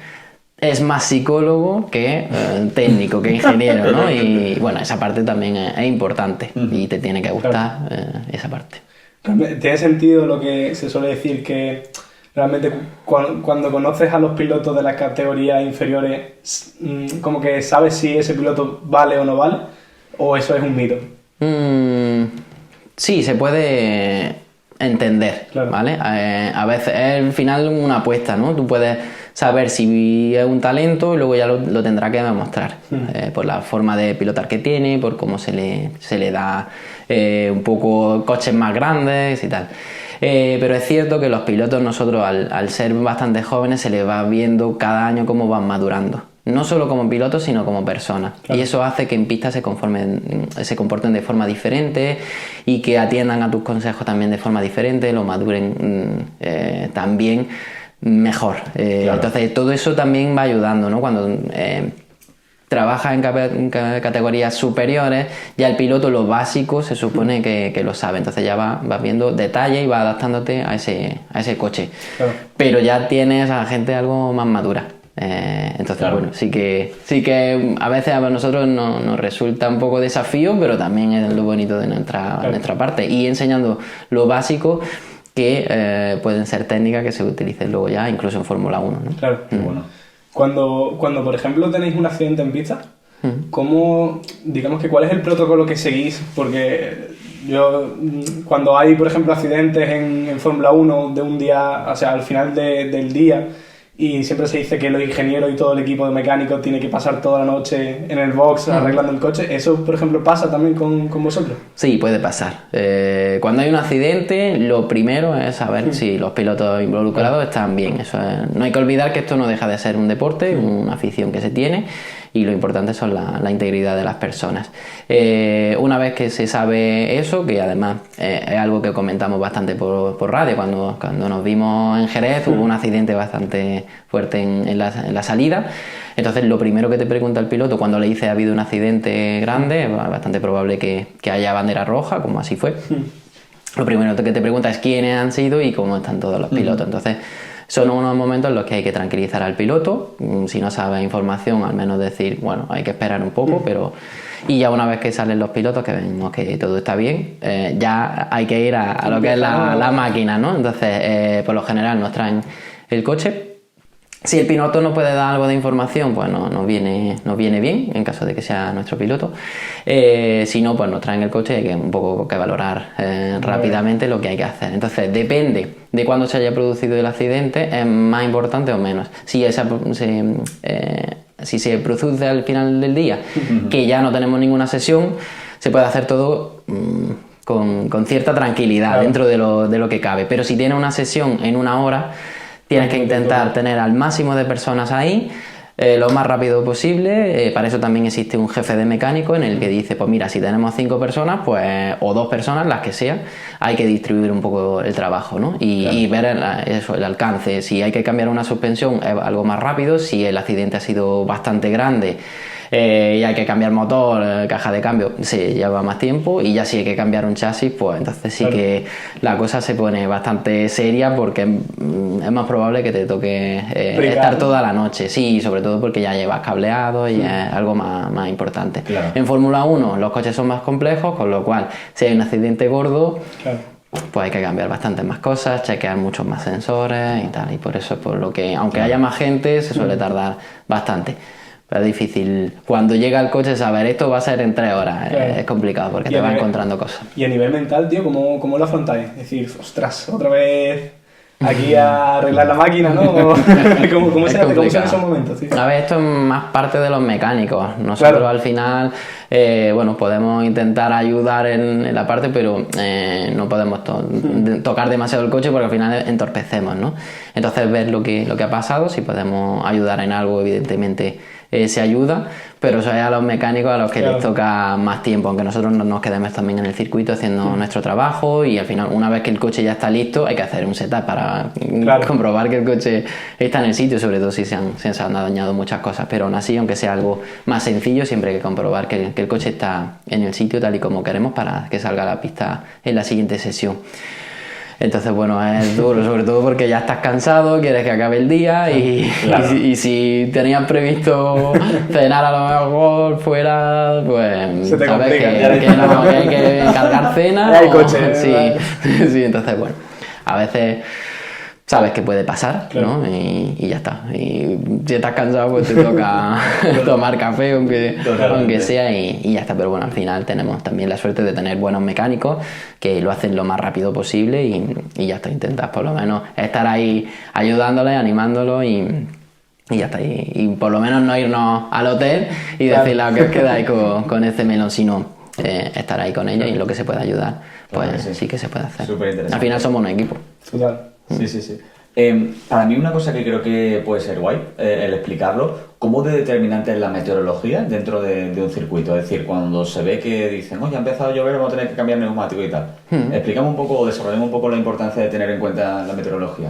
es más psicólogo que técnico, que ingeniero, ¿no? Y bueno, esa parte también es importante y te tiene que gustar esa parte. ¿Tiene sentido lo que se suele decir que realmente cuando conoces a los pilotos de las categorías inferiores, como que sabes si ese piloto vale o no vale? ¿O eso es un mito? Sí, se puede entender, Claro. ¿vale? A veces es al final una apuesta, ¿no? Tú puedes saber si es un talento y luego ya lo tendrá que demostrar por la forma de pilotar que tiene, por cómo se le da un poco coches más grandes y tal. Pero es cierto que los pilotos nosotros al ser bastante jóvenes se les va viendo cada año cómo van madurando. No solo como pilotos, sino como personas. Claro. Y eso hace que en pista se comporten de forma diferente y que atiendan a tus consejos también de forma diferente, lo maduren también mejor. Claro. Entonces todo eso también va ayudando, ¿no? Cuando trabajas en categorías superiores, ya el piloto lo básico se supone que lo sabe, entonces ya vas viendo detalles y vas adaptándote a ese coche. Claro. Pero ya tienes a gente algo más madura. Entonces, Claro. bueno, sí que a veces a nosotros nos resulta un poco desafío, pero también es lo bonito de nuestra parte. Y enseñando lo básico que pueden ser técnicas que se utilicen luego ya, incluso en Fórmula 1, ¿no? Claro. Qué bueno. Cuando, por ejemplo, tenéis un accidente en pista, ¿cómo, digamos que cuál es el protocolo que seguís? Porque yo, cuando hay, por ejemplo, accidentes en Fórmula 1 de un día, o sea, al final del día, y siempre se dice que los ingenieros y todo el equipo de mecánicos tiene que pasar toda la noche en el box arreglando el coche, ¿eso, por ejemplo, pasa también con vosotros? Sí, puede pasar. Cuando hay un accidente, lo primero es saber si los pilotos involucrados están bien. No hay que olvidar que esto no deja de ser un deporte, una afición que se tiene, y lo importante son la integridad de las personas. Una vez que se sabe eso, que además es algo que comentamos bastante por radio, cuando nos vimos en Jerez hubo un accidente bastante fuerte en la salida. Entonces lo primero que te pregunta el piloto cuando le dice ha habido un accidente grande, es bastante probable que haya bandera roja, como así fue. Lo primero que te pregunta es quiénes han sido y cómo están todos los pilotos. Entonces son unos momentos en los que hay que tranquilizar al piloto. Si no sabe información, al menos decir, bueno, hay que esperar un poco, pero... Y ya una vez que salen los pilotos, que vemos que todo está bien, ya hay que ir a lo que es la máquina, ¿no? Entonces, por lo general nos traen el coche. Si el piloto no puede dar algo de información, pues nos viene bien, en caso de que sea nuestro piloto. Si no, pues nos traen el coche y hay que un poco que valorar rápidamente lo que hay que hacer. Entonces, depende de cuándo se haya producido el accidente, es más importante o menos. Si se produce al final del día, que ya no tenemos ninguna sesión, se puede hacer todo con cierta tranquilidad, claro, dentro de lo que cabe. Pero si tiene una sesión en una hora, tienes que intentar tener al máximo de personas ahí lo más rápido posible. Para eso también existe un jefe de mecánico en el que dice, pues mira, si tenemos 5 personas, pues, o 2 personas, las que sean, hay que distribuir un poco el trabajo, ¿no? Y ver el alcance. Si hay que cambiar una suspensión, es algo más rápido. Si el accidente ha sido bastante grande y hay que cambiar motor, caja de cambio, se lleva más tiempo. Y ya si hay que cambiar un chasis, pues entonces sí que la cosa se pone bastante seria, porque es más probable que te toque estar toda la noche. Sí, sobre todo porque ya llevas cableado y es algo más importante. Claro. En Fórmula 1 los coches son más complejos, con lo cual si hay un accidente gordo, pues hay que cambiar bastantes más cosas, chequear muchos más sensores y tal. Y por eso es por lo que, aunque haya más gente, se suele tardar bastante. Pero es difícil cuando llega el coche saber esto va a ser en 3 horas. Es complicado porque te va encontrando cosas. Y a nivel mental, tío, ¿cómo lo afrontáis? Es decir, ostras, otra vez aquí a arreglar la máquina, ¿no? ¿Cómo se hace? ¿Cómo son esos momentos, tío? A ver, esto es más parte de los mecánicos. Nosotros al final, bueno, podemos intentar ayudar en la parte, pero no podemos tocar demasiado el coche porque al final entorpecemos, ¿no? Entonces ver lo que ha pasado, si podemos ayudar en algo, evidentemente se ayuda, pero eso es a los mecánicos a los que Claro. les toca más tiempo, aunque nosotros nos quedemos también en el circuito haciendo nuestro trabajo, y al final, una vez que el coche ya está listo, hay que hacer un setup para Claro. comprobar que el coche está en el sitio, sobre todo si se han dañado muchas cosas, pero aún así, aunque sea algo más sencillo, siempre hay que comprobar que el coche está en el sitio tal y como queremos para que salga a la pista en la siguiente sesión. Entonces, bueno, es duro, sobre todo porque ya estás cansado, quieres que acabe el día Claro. y si tenías previsto cenar a lo mejor fuera, pues Se te sabes complica. que hay que cargar cena. Ya hay o- coche, sí, ¿verdad? sí, entonces, bueno, a veces sabes que puede pasar, Claro. ¿no? Y ya está. Y si estás cansado, pues te toca tomar café, Totalmente. aunque sea, y ya está. Pero bueno, al final tenemos también la suerte de tener buenos mecánicos que lo hacen lo más rápido posible y ya está. Intentas por lo menos estar ahí ayudándoles, animándolos y ya está. Y por lo menos no irnos al hotel y Claro. decirles que os quedáis con ese melón, sino estar ahí con ellos y en lo que se pueda ayudar, pues Claro que sí. sí que se puede hacer. Superinteresante. Al final somos un equipo. Total. Sí, sí, sí. Para mí una cosa que creo que puede ser guay, el explicarlo, ¿cómo de determinante es la meteorología dentro de un circuito? Es decir, cuando se ve que dicen, oye, ha empezado a llover, vamos a tener que cambiar neumático y tal. Explícame un poco, o desarrollame un poco la importancia de tener en cuenta la meteorología.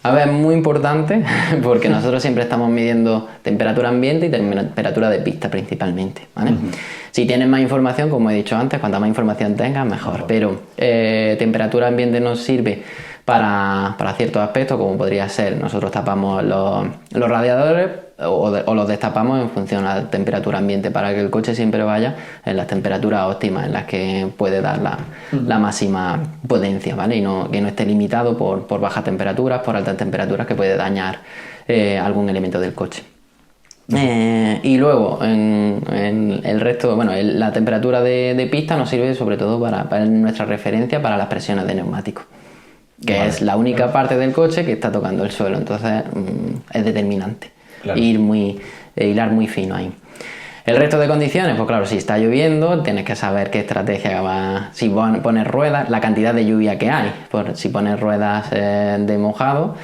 A ver, es muy importante porque nosotros siempre estamos midiendo temperatura ambiente y temperatura de pista principalmente, ¿vale? Si tienes más información, como he dicho antes, cuanta más información tengas, mejor. Pero temperatura ambiente nos sirve para ciertos aspectos, como podría ser, nosotros tapamos los radiadores o los destapamos en función a la temperatura ambiente para que el coche siempre vaya en las temperaturas óptimas en las que puede dar la máxima potencia, ¿vale? Y que no esté limitado por bajas temperaturas, por altas temperaturas que puede dañar algún elemento del coche. Y luego en el resto, bueno, la temperatura de pista nos sirve sobre todo para nuestra referencia para las presiones de neumáticos, que Vale. es la única parte del coche que está tocando el suelo, entonces es determinante. Claro. Hilar muy fino ahí. El resto de condiciones, pues claro, si está lloviendo, tienes que saber qué estrategia va. Si pones ruedas, la cantidad de lluvia que hay. Si pones ruedas de mojado,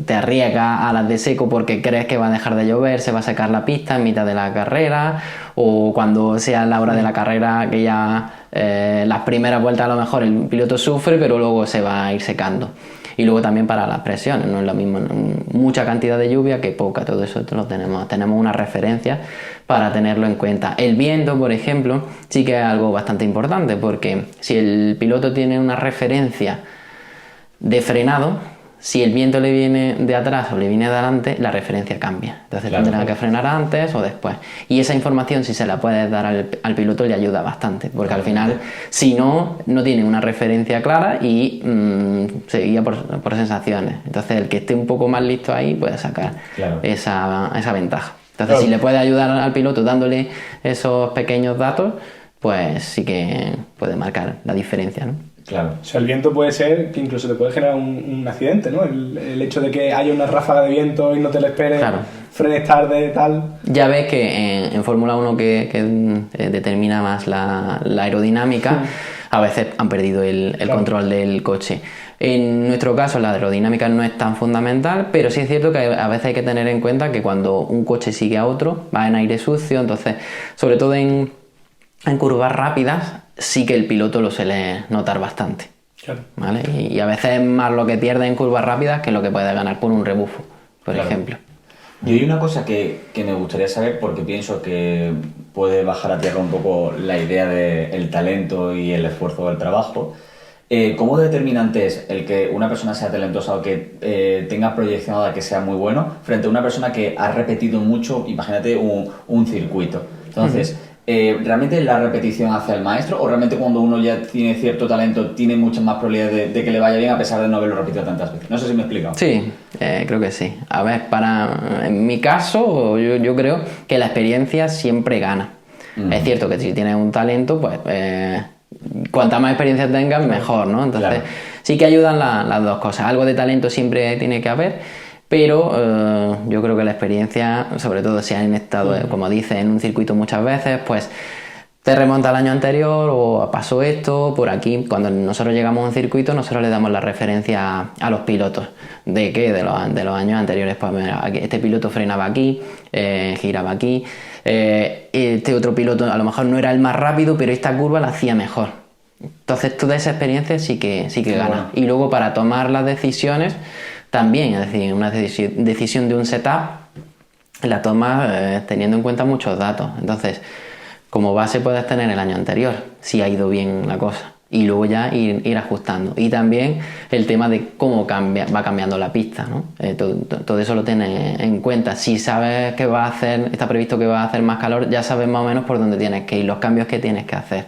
te arriesgas a las de seco porque crees que va a dejar de llover, se va a secar la pista en mitad de la carrera, o cuando sea la hora de la carrera, que ya las primeras vueltas a lo mejor el piloto sufre, pero luego se va a ir secando. Y luego también para las presiones, no es lo mismo mucha cantidad de lluvia que poca, todo eso lo tenemos una referencia para tenerlo en cuenta. El viento, por ejemplo, sí que es algo bastante importante, porque si el piloto tiene una referencia de frenado, si el viento le viene de atrás o le viene de adelante, la referencia cambia. Entonces Claro. tendrá que frenar antes o después. Y esa información, si se la puedes dar al piloto, le ayuda bastante. Porque al final, si no tiene una referencia clara y se guía por sensaciones. Entonces el que esté un poco más listo ahí puede sacar Claro. esa ventaja. Entonces Claro. si le puede ayudar al piloto dándole esos pequeños datos, pues sí que puede marcar la diferencia, ¿no? Claro. O sea, el viento puede ser que incluso te puede generar un accidente, ¿no? El hecho de que haya una ráfaga de viento y no te lo esperes, Claro. frenes tarde, tal. Ya ves que en Fórmula 1 que determina más la aerodinámica, a veces han perdido el Claro. control del coche. En nuestro caso la aerodinámica no es tan fundamental, pero sí es cierto que a veces hay que tener en cuenta que cuando un coche sigue a otro, va en aire sucio, entonces, sobre todo en curvas rápidas, sí que el piloto lo suele notar bastante, Claro. ¿vale? Y a veces es más lo que pierde en curvas rápidas que lo que puede ganar por un rebufo, por Claro. ejemplo. Y hay una cosa que me gustaría saber, porque pienso que puede bajar a tierra un poco la idea del talento y el esfuerzo del trabajo. ¿Cómo determinante es el que una persona sea talentosa o que tenga proyección a que sea muy bueno frente a una persona que ha repetido mucho, imagínate un circuito? Entonces, ¿realmente la repetición hace al maestro o realmente cuando uno ya tiene cierto talento tiene muchas más probabilidades de que le vaya bien a pesar de no haberlo repetido tantas veces? No sé si me he explicado. Sí, creo que sí. A ver, en mi caso, yo creo que la experiencia siempre gana. Es cierto que si tienes un talento, pues cuanta más experiencia tengas, mejor, ¿no? Entonces, Claro. sí que ayudan las dos cosas. Algo de talento siempre tiene que haber, pero yo creo que la experiencia, sobre todo si han estado, como dices, en un circuito muchas veces, pues te remonta al año anterior o pasó esto por aquí. Cuando nosotros llegamos a un circuito, nosotros le damos la referencia a los pilotos. ¿De qué? De los años anteriores. Pues mira, este piloto frenaba aquí, giraba aquí. Este otro piloto a lo mejor no era el más rápido, pero esta curva la hacía mejor. Entonces toda esa experiencia sí que gana. Bueno. Y luego para tomar las decisiones también, es decir, una decisión de un setup la tomas teniendo en cuenta muchos datos. Entonces, como base puedes tener el año anterior, si ha ido bien la cosa, y luego ya ir ajustando. Y también el tema de cómo va cambiando la pista, ¿no? Todo eso lo tienes en cuenta. Si sabes que va a hacer, está previsto que va a hacer más calor, ya sabes más o menos por dónde tienes que ir, los cambios que tienes que hacer.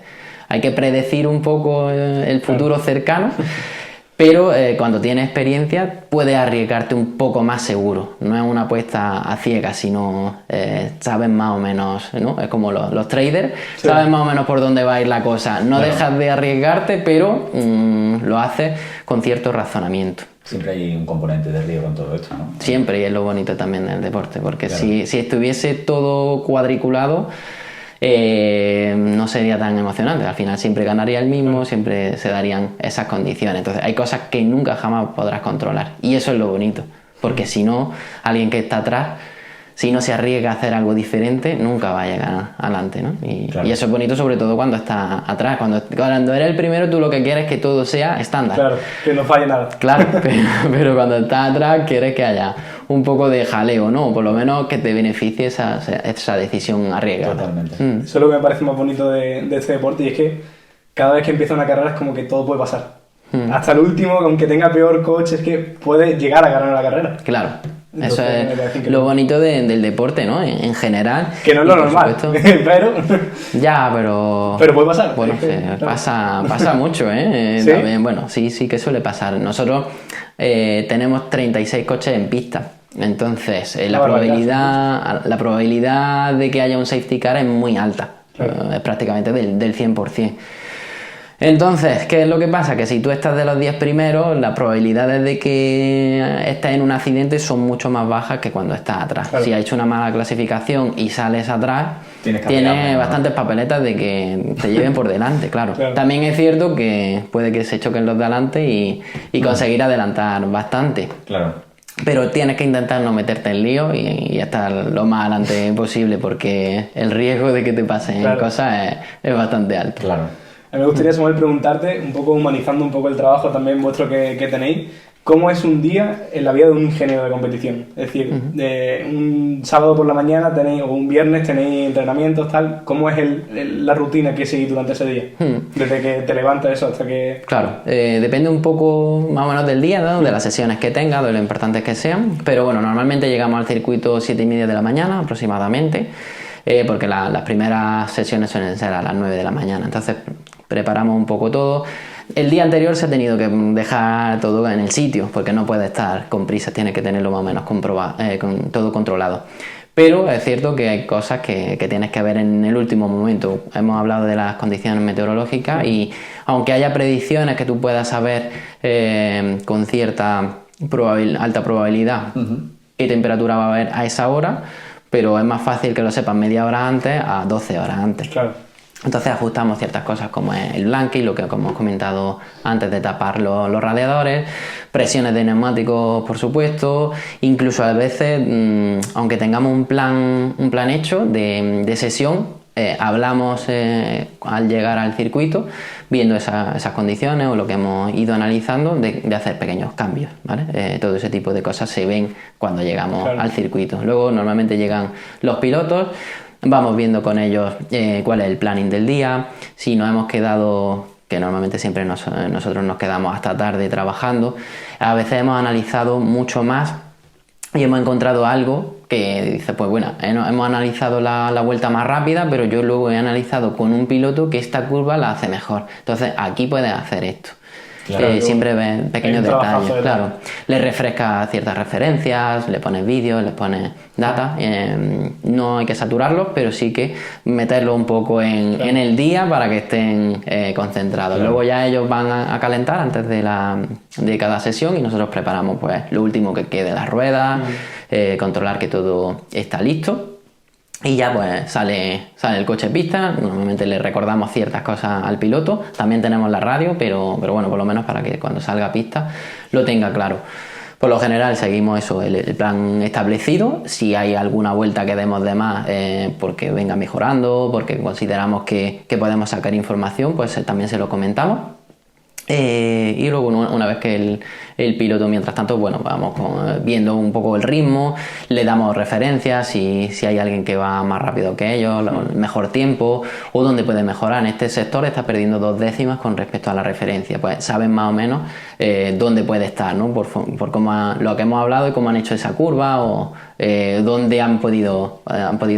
Hay que predecir un poco el futuro cercano, pero cuando tienes experiencia puedes arriesgarte un poco más seguro. No es una apuesta a ciegas, sino sabes más o menos, ¿no? Es como los traders, sí. Sabes más o menos por dónde va a ir la cosa. No dejas de arriesgarte, pero lo haces con cierto razonamiento. Siempre hay un componente de riesgo en todo esto, ¿no? Siempre, y es lo bonito también del deporte, porque si estuviese todo cuadriculado, no sería tan emocionante. Al final siempre ganaría el mismo, siempre se darían esas condiciones. Entonces hay cosas que nunca jamás podrás controlar, y eso es lo bonito, porque si no, alguien que está atrás, si no se arriesga a hacer algo diferente, nunca va a llegar adelante, ¿no? Y eso es bonito, sobre todo cuando estás atrás. Cuando eres el primero, tú lo que quieres es que todo sea estándar. Claro, que no falle nada. Claro, pero cuando estás atrás quieres que haya un poco de jaleo, ¿no? O por lo menos que te beneficie esa decisión arriesgada. Totalmente. Eso es lo que me parece más bonito de este deporte, y es que cada vez que empieza una carrera es como que todo puede pasar. Hasta el último, aunque tenga peor coche, es que puede llegar a ganar la carrera. Claro. Entonces, eso es lo bonito del deporte, ¿no? En general. Que no es lo normal, pero... Ya, pero... Pero puede pasar. Bueno, pasa mucho, ¿eh? ¿Sí? También, bueno, sí que suele pasar. Nosotros tenemos 36 coches en pista. Entonces, la probabilidad de que haya un safety car es muy alta. Claro. Es prácticamente del 100%. Entonces, ¿qué es lo que pasa? Que si tú estás de los 10 primeros, las probabilidades de que estés en un accidente son mucho más bajas que cuando estás atrás. Claro. Si has hecho una mala clasificación y sales atrás, tienes bastantes papeletas de que te lleven por delante, claro. También es cierto que puede que se choquen los de adelante y conseguir adelantar bastante. Claro. Pero tienes que intentar no meterte en lío y estar lo más adelante posible, porque el riesgo de que te pasen cosas es bastante alto. Claro. A mí me gustaría, Samuel, preguntarte, un poco humanizando un poco el trabajo también vuestro que tenéis, ¿cómo es un día en la vida de un ingeniero de competición? Es decir, un sábado por la mañana tenéis, o un viernes tenéis entrenamientos, tal, ¿cómo es la rutina que seguís durante ese día? Desde que te levantas eso hasta que... Claro, depende un poco más o menos del día, ¿no? De las sesiones que tengas, de lo importantes que sean, pero bueno, normalmente llegamos al circuito 7:30 de la mañana aproximadamente, porque las primeras sesiones suelen ser a las 9 de la mañana, entonces preparamos un poco todo. El día anterior se ha tenido que dejar todo en el sitio, porque no puede estar con prisas, tiene que tenerlo más o menos todo controlado. Pero es cierto que hay cosas que tienes que ver en el último momento. Hemos hablado de las condiciones meteorológicas y aunque haya predicciones que tú puedas saber con cierta alta probabilidad qué temperatura va a haber a esa hora, pero es más fácil que lo sepas media hora antes a 12 horas antes. Claro. Entonces ajustamos ciertas cosas como el blanking, lo que como hemos comentado antes de tapar los radiadores, presiones de neumáticos por supuesto, incluso a veces, aunque tengamos un plan hecho de sesión, hablamos al llegar al circuito, viendo esas condiciones o lo que hemos ido analizando, de hacer pequeños cambios, ¿vale? Todo ese tipo de cosas se ven cuando llegamos al circuito. Luego normalmente llegan los pilotos. Vamos viendo con ellos cuál es el planning del día, si nos hemos quedado, que normalmente siempre nosotros nos quedamos hasta tarde trabajando, a veces hemos analizado mucho más y hemos encontrado algo que dice, pues bueno, hemos analizado la vuelta más rápida, pero yo luego he analizado con un piloto que esta curva la hace mejor, entonces aquí puedes hacer esto. Claro, siempre ves pequeños detalles, claro. Le refrescas ciertas referencias, le pones vídeos, le pones data. No hay que saturarlos, pero sí que meterlo un poco en el día para que estén concentrados. Claro. Luego ya ellos van a calentar antes de cada sesión y nosotros preparamos pues lo último que quede, las ruedas, controlar que todo está listo. Y ya pues sale el coche en pista, normalmente le recordamos ciertas cosas al piloto, también tenemos la radio, pero bueno, por lo menos para que cuando salga a pista lo tenga claro. Por lo general seguimos eso, el plan establecido. Si hay alguna vuelta que demos de más porque venga mejorando, porque consideramos que podemos sacar información, pues también se lo comentamos. Y luego una vez que el piloto, mientras tanto, bueno, vamos viendo un poco el ritmo, le damos referencias si hay alguien que va más rápido que ellos, el mejor tiempo o dónde puede mejorar. En este sector está perdiendo 2 décimas con respecto a la referencia, pues saben más o menos dónde puede estar, ¿no? Por cómo lo que hemos hablado y cómo han hecho esa curva o dónde han podido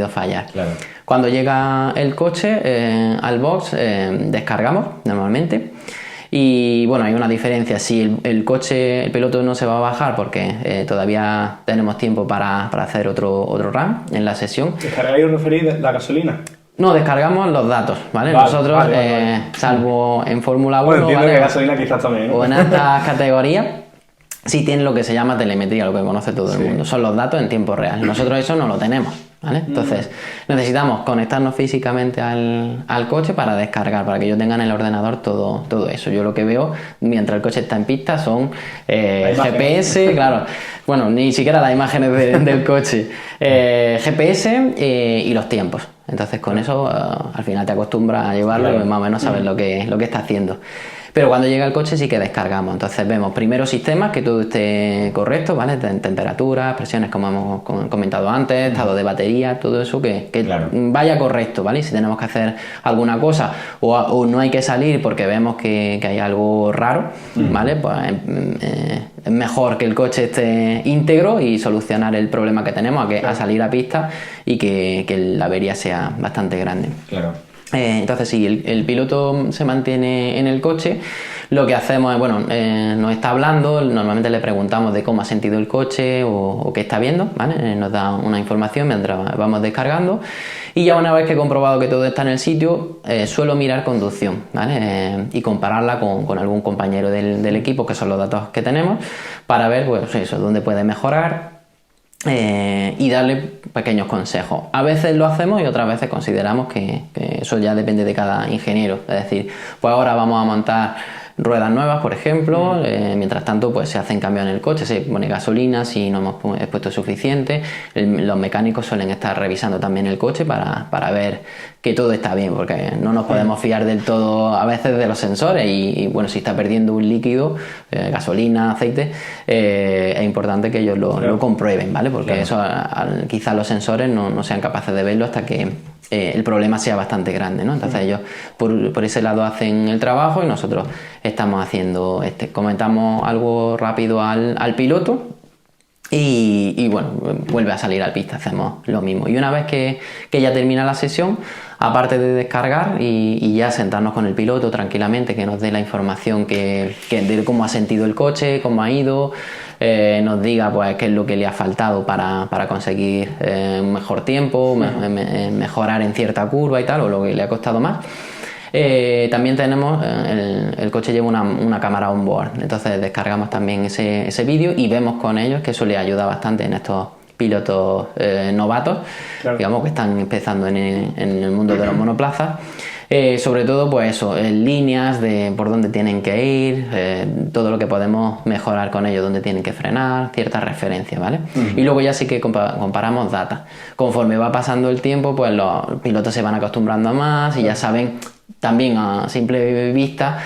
fallar. Claro. Cuando llega el coche al box, descargamos normalmente. Y bueno, hay una diferencia. Si el piloto no se va a bajar porque todavía tenemos tiempo para hacer otro run en la sesión. ¿Descargáis o referís la gasolina? No, descargamos los datos, ¿vale? Nosotros, vale. Salvo en Fórmula 1, entiendo ¿vale? Que gasolina quizás también, ¿no? O en estas categorías, sí tienen lo que se llama telemetría, lo que conoce todo el mundo. Son los datos en tiempo real. Nosotros eso no lo tenemos, ¿vale? Entonces, necesitamos conectarnos físicamente al coche para descargar, para que ellos tengan en el ordenador todo eso. Yo lo que veo mientras el coche está en pista son GPS, claro. Bueno, ni siquiera las imágenes del coche. GPS y los tiempos. Entonces, con eso, al final te acostumbras a llevarlo, claro. Y más o menos sabes lo que está haciendo. Pero cuando llega el coche sí que descargamos. Entonces vemos primero sistemas, que todo esté correcto, ¿vale? Temperaturas, presiones, como hemos comentado antes, estado de batería, todo eso que claro. Vaya correcto, ¿vale? Y si tenemos que hacer alguna cosa o no hay que salir porque vemos que hay algo raro, ¿vale? Pues es mejor que el coche esté íntegro y solucionar el problema que tenemos a salir a pista y que la avería sea bastante grande. Claro. Entonces si el piloto se mantiene en el coche, lo que hacemos es, bueno, nos está hablando, normalmente le preguntamos de cómo ha sentido el coche o qué está viendo, ¿vale? Nos da una información mientras vamos descargando y ya una vez que he comprobado que todo está en el sitio, suelo mirar conducción, ¿vale? Y compararla con algún compañero del equipo, que son los datos que tenemos, para ver, pues eso, dónde puede mejorar. Y darle pequeños consejos. A veces lo hacemos y otras veces consideramos que eso ya depende de cada ingeniero. Es decir, pues ahora vamos a montar ruedas nuevas, por ejemplo, mientras tanto pues se hacen cambios en el coche, se pone gasolina si no hemos puesto suficiente. Los mecánicos suelen estar revisando también el coche para ver que todo está bien, porque no nos podemos fiar del todo a veces de los sensores y bueno, si está perdiendo un líquido, gasolina, aceite, es importante que ellos lo comprueben, ¿vale? Porque eso quizás los sensores no sean capaces de verlo hasta que el problema sea bastante grande, ¿no? Entonces ellos por ese lado hacen el trabajo y nosotros estamos haciendo comentamos algo rápido al piloto y bueno, vuelve a salir al pista, hacemos lo mismo. Y una vez que ya termina la sesión, aparte de descargar y ya sentarnos con el piloto tranquilamente, que nos dé la información de cómo ha sentido el coche, cómo ha ido, nos diga pues qué es lo que le ha faltado para conseguir un mejor tiempo, mejorar en cierta curva y tal, o lo que le ha costado más. También tenemos, el coche lleva una cámara on board, entonces descargamos también ese vídeo y vemos con ellos que eso les ayuda bastante en estos pilotos novatos, claro. Digamos que están empezando en el mundo de los monoplazas. Sobre todo pues eso, líneas de por dónde tienen que ir, todo lo que podemos mejorar con ellos, dónde tienen que frenar, ciertas referencias, ¿vale? Y luego ya sí que comparamos data. Conforme va pasando el tiempo, pues los pilotos se van acostumbrando a más y ya saben también a simple vista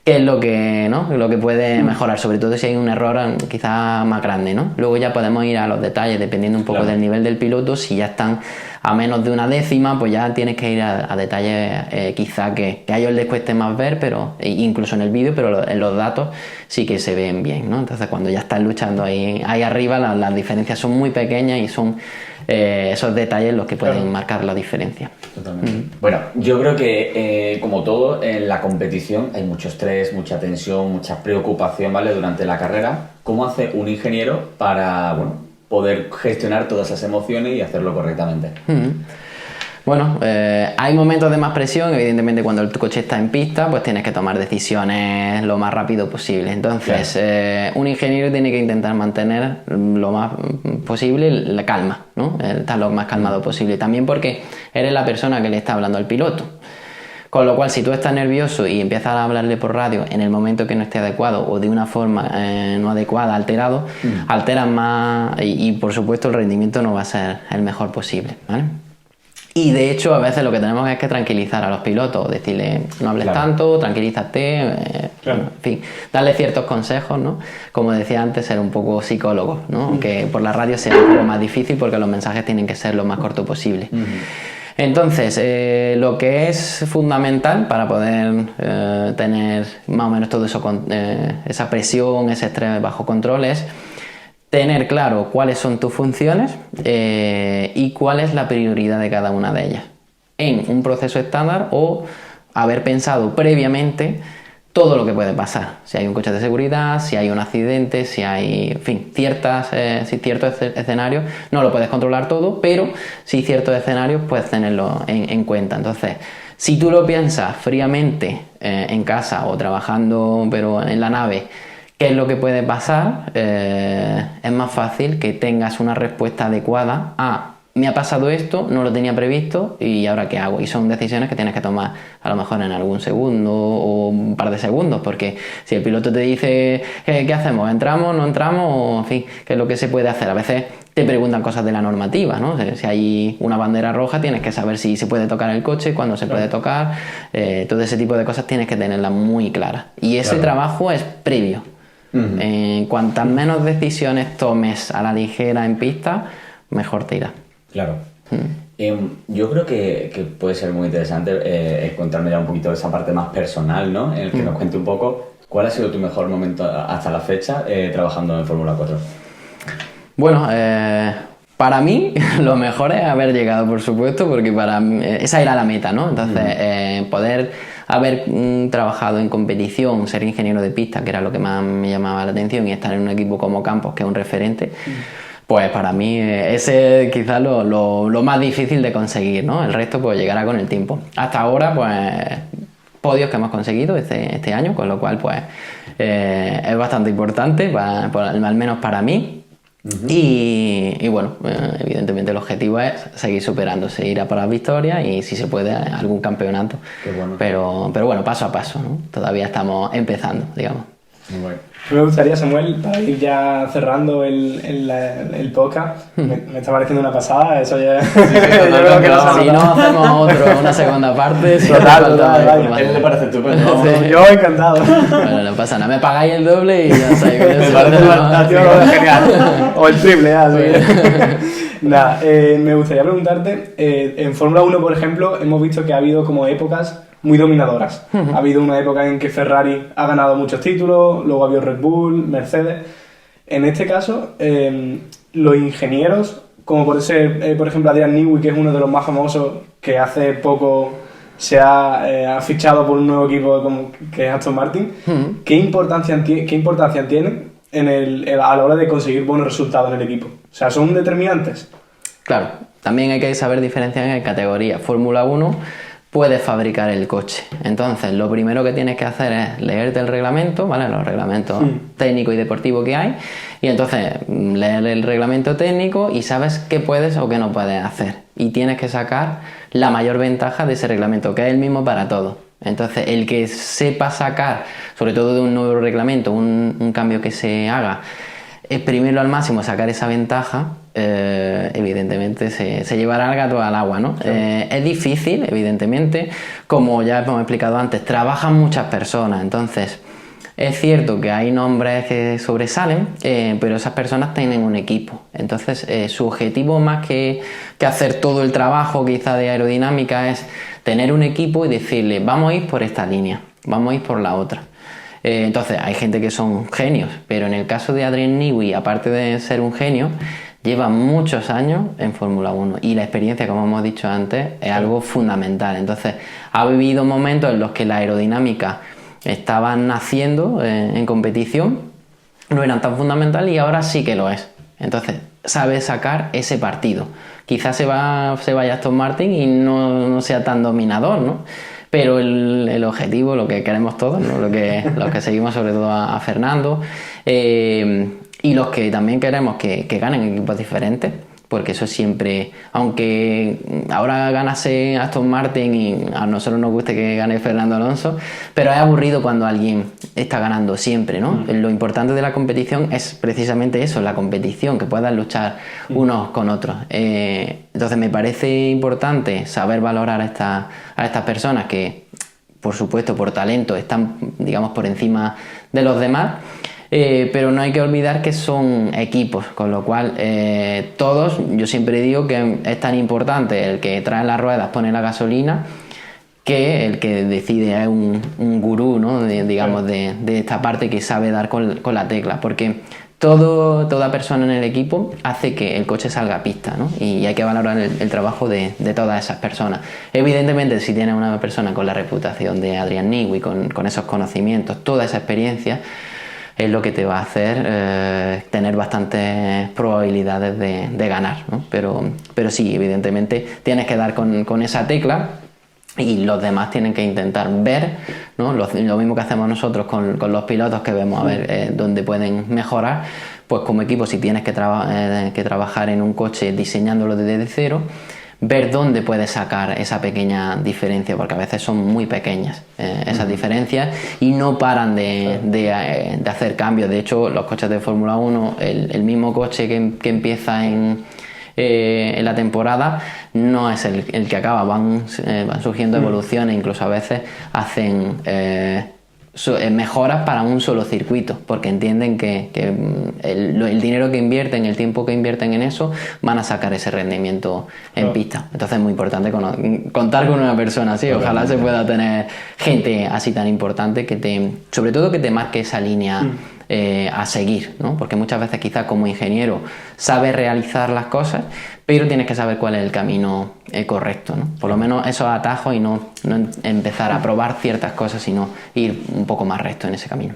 qué es lo que puede mejorar, sobre todo si hay un error quizás más grande, ¿no? Luego ya podemos ir a los detalles, dependiendo un poco del nivel del piloto. Si ya están a menos de una décima, pues ya tienes que ir a detalles quizá que a ellos les cueste más ver, pero incluso en el vídeo, pero en los datos sí que se ven bien, ¿no? Entonces cuando ya están luchando ahí arriba, las diferencias son muy pequeñas y son esos detalles los que pueden marcar la diferencia. Totalmente. Bueno, yo creo que como todo en la competición hay mucho estrés, mucha tensión, mucha preocupación, ¿vale? Durante la carrera. ¿Cómo hace un ingeniero para poder gestionar todas esas emociones y hacerlo correctamente? Bueno, hay momentos de más presión, evidentemente cuando el coche está en pista, pues tienes que tomar decisiones lo más rápido posible. Entonces, un ingeniero tiene que intentar mantener lo más posible la calma, ¿no? Estar lo más calmado posible. También porque eres la persona que le está hablando al piloto. Con lo cual, si tú estás nervioso y empiezas a hablarle por radio en el momento que no esté adecuado o de una forma no adecuada, alterado, alteras más y por supuesto el rendimiento no va a ser el mejor posible, ¿vale? Y de hecho a veces lo que tenemos es que tranquilizar a los pilotos, decirle no hables tanto, tranquilízate, en fin, darle ciertos consejos, ¿no? Como decía antes, ser un poco psicólogo, ¿no? Aunque por la radio sea un poco más difícil porque los mensajes tienen que ser lo más corto posible. Entonces, lo que es fundamental para poder tener más o menos todo eso, esa presión, ese estrés bajo control es tener claro cuáles son tus funciones y cuál es la prioridad de cada una de ellas en un proceso estándar o haber pensado previamente todo lo que puede pasar. Si hay un coche de seguridad, si hay un accidente, si hay, en fin, ciertos escenarios, no lo puedes controlar todo, pero sí ciertos escenarios puedes tenerlo en cuenta. Entonces, si tú lo piensas fríamente en casa o trabajando pero en la nave, ¿qué es lo que puede pasar? Es más fácil que tengas una respuesta adecuada a me ha pasado esto, no lo tenía previsto y ahora ¿qué hago? Y son decisiones que tienes que tomar a lo mejor en algún segundo o un par de segundos, porque si el piloto te dice ¿qué hacemos? ¿Entramos? ¿No entramos? O, en fin, ¿qué es lo que se puede hacer? A veces te preguntan cosas de la normativa, ¿no? Si hay una bandera roja tienes que saber si se puede tocar el coche, cuándo se puede tocar, todo ese tipo de cosas tienes que tenerlas muy claras. Y ese trabajo es previo. Cuantas menos decisiones tomes a la ligera en pista, mejor te irá. Claro. Yo creo que puede ser muy interesante contarme ya un poquito de esa parte más personal, ¿no? En el que nos cuente un poco cuál ha sido tu mejor momento hasta la fecha trabajando en Fórmula 4. Bueno, para mí lo mejor es haber llegado, por supuesto, porque para mí, esa era la meta, ¿no? Entonces, poder haber trabajado en competición, ser ingeniero de pista, que era lo que más me llamaba la atención, y estar en un equipo como Campos, que es un referente, pues para mí ese es quizás lo más difícil de conseguir, ¿no? El resto pues llegará con el tiempo. Hasta ahora, pues, podios que hemos conseguido este año, con lo cual, pues, es bastante importante, al menos para mí. Y bueno, evidentemente el objetivo es seguir superándose, ir a por las victorias y si se puede algún campeonato. Bueno. Pero bueno, paso a paso, ¿no? Todavía estamos empezando, digamos. Muy bueno. Me gustaría, Samuel, para ir ya cerrando el podcast, me está pareciendo una pasada, eso ya... Si no hacemos una segunda parte... Total. A él le parece estupendo. Sí. Yo encantado. Bueno, no pasa nada, me pagáis el doble y ya sabéis que me parece fantástico, genial. O el triple, ya, sí. Nada, me gustaría preguntarte, en Fórmula 1, por ejemplo, hemos visto que ha habido como épocas muy dominadoras. Ha habido una época en que Ferrari ha ganado muchos títulos, luego ha habido Red Bull, Mercedes. En este caso, los ingenieros, como por ejemplo Adrian Newey, que es uno de los más famosos, que hace poco se ha fichado por un nuevo equipo que es Aston Martin, ¿qué importancia tienen a la hora de conseguir buenos resultados en el equipo? O sea, ¿son determinantes? Claro, también hay que saber diferenciar en categorías. Fórmula 1 puedes fabricar el coche. Entonces, lo primero que tienes que hacer es leerte el reglamento, ¿vale? Los reglamentos técnicos y deportivos que hay. Y entonces, leer el reglamento técnico y sabes qué puedes o qué no puedes hacer. Y tienes que sacar la mayor ventaja de ese reglamento, que es el mismo para todos. Entonces, el que sepa sacar, sobre todo de un nuevo reglamento, un cambio que se haga, exprimirlo al máximo, sacar esa ventaja, evidentemente se llevará el gato al agua, ¿no? Claro. Es difícil, evidentemente, como ya hemos explicado antes, trabajan muchas personas, entonces es cierto que hay nombres que sobresalen, pero esas personas tienen un equipo, entonces su objetivo más que hacer todo el trabajo quizá de aerodinámica es tener un equipo y decirle vamos a ir por esta línea, vamos a ir por la otra. Entonces hay gente que son genios, pero en el caso de Adrian Newey, aparte de ser un genio, lleva muchos años en Fórmula 1 y la experiencia, como hemos dicho antes, es algo fundamental. Entonces ha vivido momentos en los que la aerodinámica estaban naciendo en competición, no eran tan fundamental y ahora sí que lo es. Entonces sabe sacar ese partido, quizás se vaya Aston Martin y no sea tan dominador, ¿no? Pero el objetivo, lo que queremos todos, ¿no? Los que seguimos sobre todo a Fernando, y los que también queremos que ganen equipos diferentes, porque eso siempre, aunque ahora ganase Aston Martin y a nosotros nos guste que gane Fernando Alonso, pero es aburrido cuando alguien está ganando siempre, ¿no? Lo importante de la competición es precisamente eso, la competición, que puedan luchar unos con otros. Entonces me parece importante saber valorar a estas personas que, por supuesto, por talento están, digamos, por encima de los demás. Pero no hay que olvidar que son equipos, con lo cual todos, yo siempre digo que es tan importante el que trae las ruedas, pone la gasolina, que el que decide es un gurú, ¿no? de esta parte que sabe dar con la tecla, porque toda persona en el equipo hace que el coche salga a pista, ¿no? Y hay que valorar el trabajo de todas esas personas. Evidentemente, si tienes una persona con la reputación de Adrian Newey, con esos conocimientos, toda esa experiencia, es lo que te va a hacer tener bastantes probabilidades de ganar, ¿no? Pero sí, evidentemente tienes que dar con esa tecla y los demás tienen que intentar ver, ¿no? Lo mismo que hacemos nosotros con los pilotos, que vemos a ver dónde pueden mejorar. Pues como equipo, si tienes que trabajar en un coche diseñándolo desde cero, ver dónde puedes sacar esa pequeña diferencia, porque a veces son muy pequeñas esas diferencias y no paran de hacer cambios. De hecho, los coches de Fórmula 1, el mismo coche que empieza en la temporada no es el que acaba, van surgiendo evoluciones, incluso a veces hacen mejoras para un solo circuito, porque entienden que el dinero que invierten, el tiempo que invierten en eso, van a sacar ese rendimiento en pista. Entonces es muy importante contar con una persona así. Ojalá se pueda tener gente así tan importante sobre todo que te marque esa línea a seguir, ¿no? Porque muchas veces quizás como ingeniero sabes realizar las cosas, pero tienes que saber cuál es el camino correcto, ¿no? Por lo menos esos atajos y no empezar a probar ciertas cosas, sino ir un poco más recto en ese camino.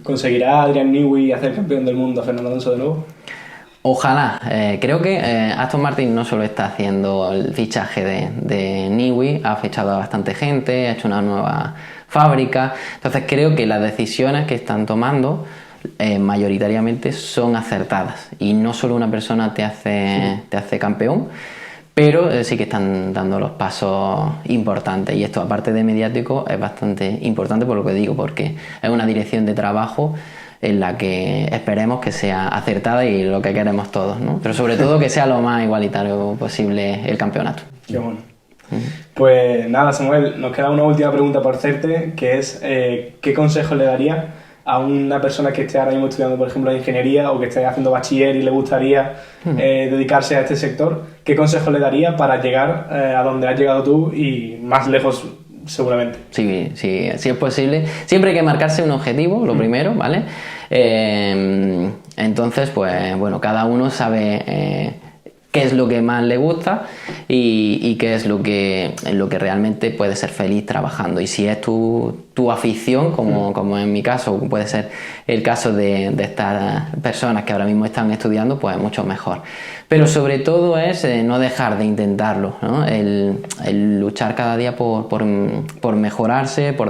¿Conseguirá Adrian Newey hacer campeón del mundo a Fernando Alonso de nuevo? Ojalá. Creo que Aston Martin no solo está haciendo el fichaje de Newey, ha fichado a bastante gente, ha hecho una nueva fábrica. Entonces creo que las decisiones que están tomando mayoritariamente son acertadas, y no solo una persona te hace campeón, pero sí que están dando los pasos importantes, y esto, aparte de mediático, es bastante importante, por lo que digo, porque es una dirección de trabajo en la que esperemos que sea acertada y lo que queremos todos, ¿no? Pero sobre todo que sea lo más igualitario posible el campeonato. Qué bueno. Pues nada, Samuel, nos queda una última pregunta por hacerte, que es ¿qué consejo le daría a una persona que esté ahora mismo estudiando, por ejemplo, ingeniería, o que esté haciendo bachiller y le gustaría dedicarse a este sector? ¿Qué consejo le daría para llegar a donde has llegado tú y más lejos seguramente? Sí, es posible. Siempre hay que marcarse un objetivo, lo primero, ¿vale? Entonces, pues bueno, cada uno sabe qué es lo que más le gusta y qué es lo que realmente puede ser feliz trabajando. Y si es tu afición, como en mi caso, puede ser el caso de estas personas que ahora mismo están estudiando, pues mucho mejor. Pero sobre todo es no dejar de intentarlo, ¿no? El luchar cada día por mejorarse, por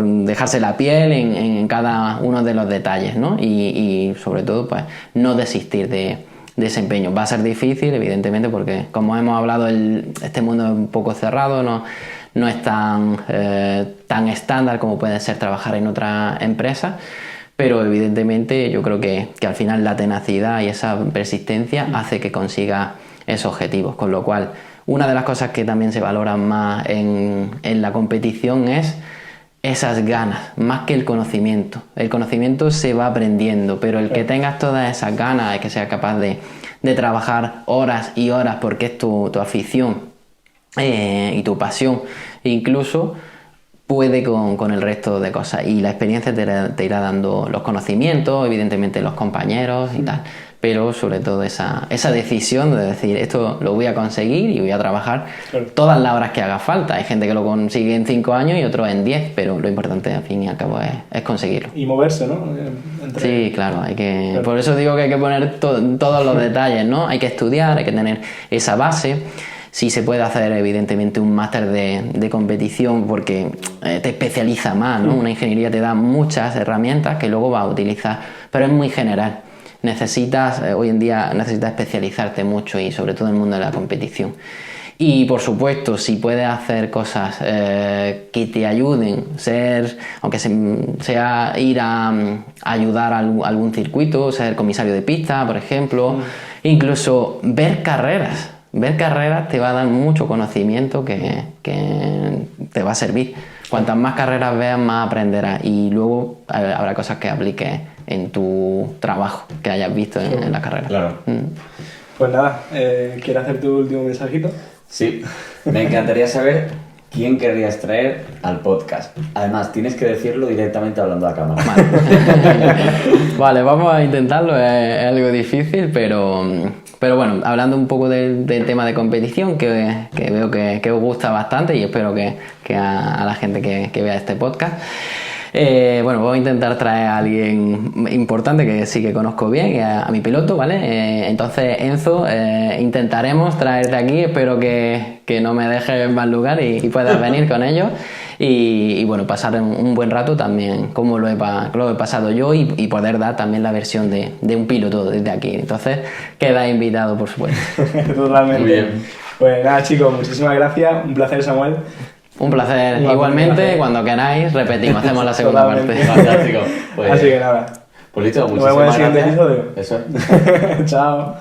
dejarse la piel en cada uno de los detalles, ¿no? Y sobre todo, pues no desistir de desempeño. Va a ser difícil, evidentemente, porque como hemos hablado, este mundo es un poco cerrado, no es tan estándar como puede ser trabajar en otra empresa, pero evidentemente yo creo que al final la tenacidad y esa persistencia hace que consiga esos objetivos, con lo cual una de las cosas que también se valoran más en la competición es esas ganas, más que el conocimiento. El conocimiento se va aprendiendo, pero el que tengas todas esas ganas, es que seas capaz de trabajar horas y horas porque es tu afición y tu pasión, incluso puede con el resto de cosas, y la experiencia te irá dando los conocimientos, evidentemente los compañeros y tal, pero sobre todo esa decisión de decir esto lo voy a conseguir y voy a trabajar Claro. todas las horas que haga falta. Hay gente que lo consigue en 5 años y otros en 10, pero lo importante al fin y al cabo es conseguirlo. Y moverse, ¿no? Sí, claro, hay que... Claro. Por eso digo que hay que poner todos los detalles, ¿no? Hay que estudiar, hay que tener esa base. Sí se puede hacer, evidentemente, un máster de competición porque te especializa más, ¿no? Una ingeniería te da muchas herramientas que luego vas a utilizar, pero es muy general. Hoy en día necesitas especializarte mucho y sobre todo en el mundo de la competición. Y por supuesto, si puedes hacer cosas que te ayuden, aunque sea ir a ayudar a algún circuito, ser comisario de pista, por ejemplo, incluso ver carreras. Ver carreras te va a dar mucho conocimiento que te va a servir. Cuantas más carreras veas, más aprenderás y luego habrá cosas que apliques en tu trabajo que hayas visto en la carrera. Claro. Pues nada, ¿quieres hacer tu último mensajito? Sí, me encantaría saber quién querrías traer al podcast. Además, tienes que decirlo directamente hablando a cámara. Vale, vamos a intentarlo, es algo difícil, pero bueno, hablando un poco del tema de competición, que veo que os gusta bastante y espero que a la gente que vea este podcast. Bueno, voy a intentar traer a alguien importante que sí que conozco bien, a mi piloto, ¿vale? Entonces, Enzo, intentaremos traerte aquí, espero que no me dejes en mal lugar y puedas venir con ellos y bueno, pasar un buen rato también, como lo he pasado yo y poder dar también la versión de un piloto desde aquí. Entonces, queda invitado, por supuesto. Totalmente. Muy bien. Pues nada, chicos, muchísimas gracias. Un placer, Samuel. Un placer. Un Igualmente, placer. cuando queráis, repetimos, hacemos la segunda Totalmente. parte. Fantástico. Pues, Así que nada. pues listo, Nos vemos en el muchísimas siguiente gracias. episodio. Eso es. Chao.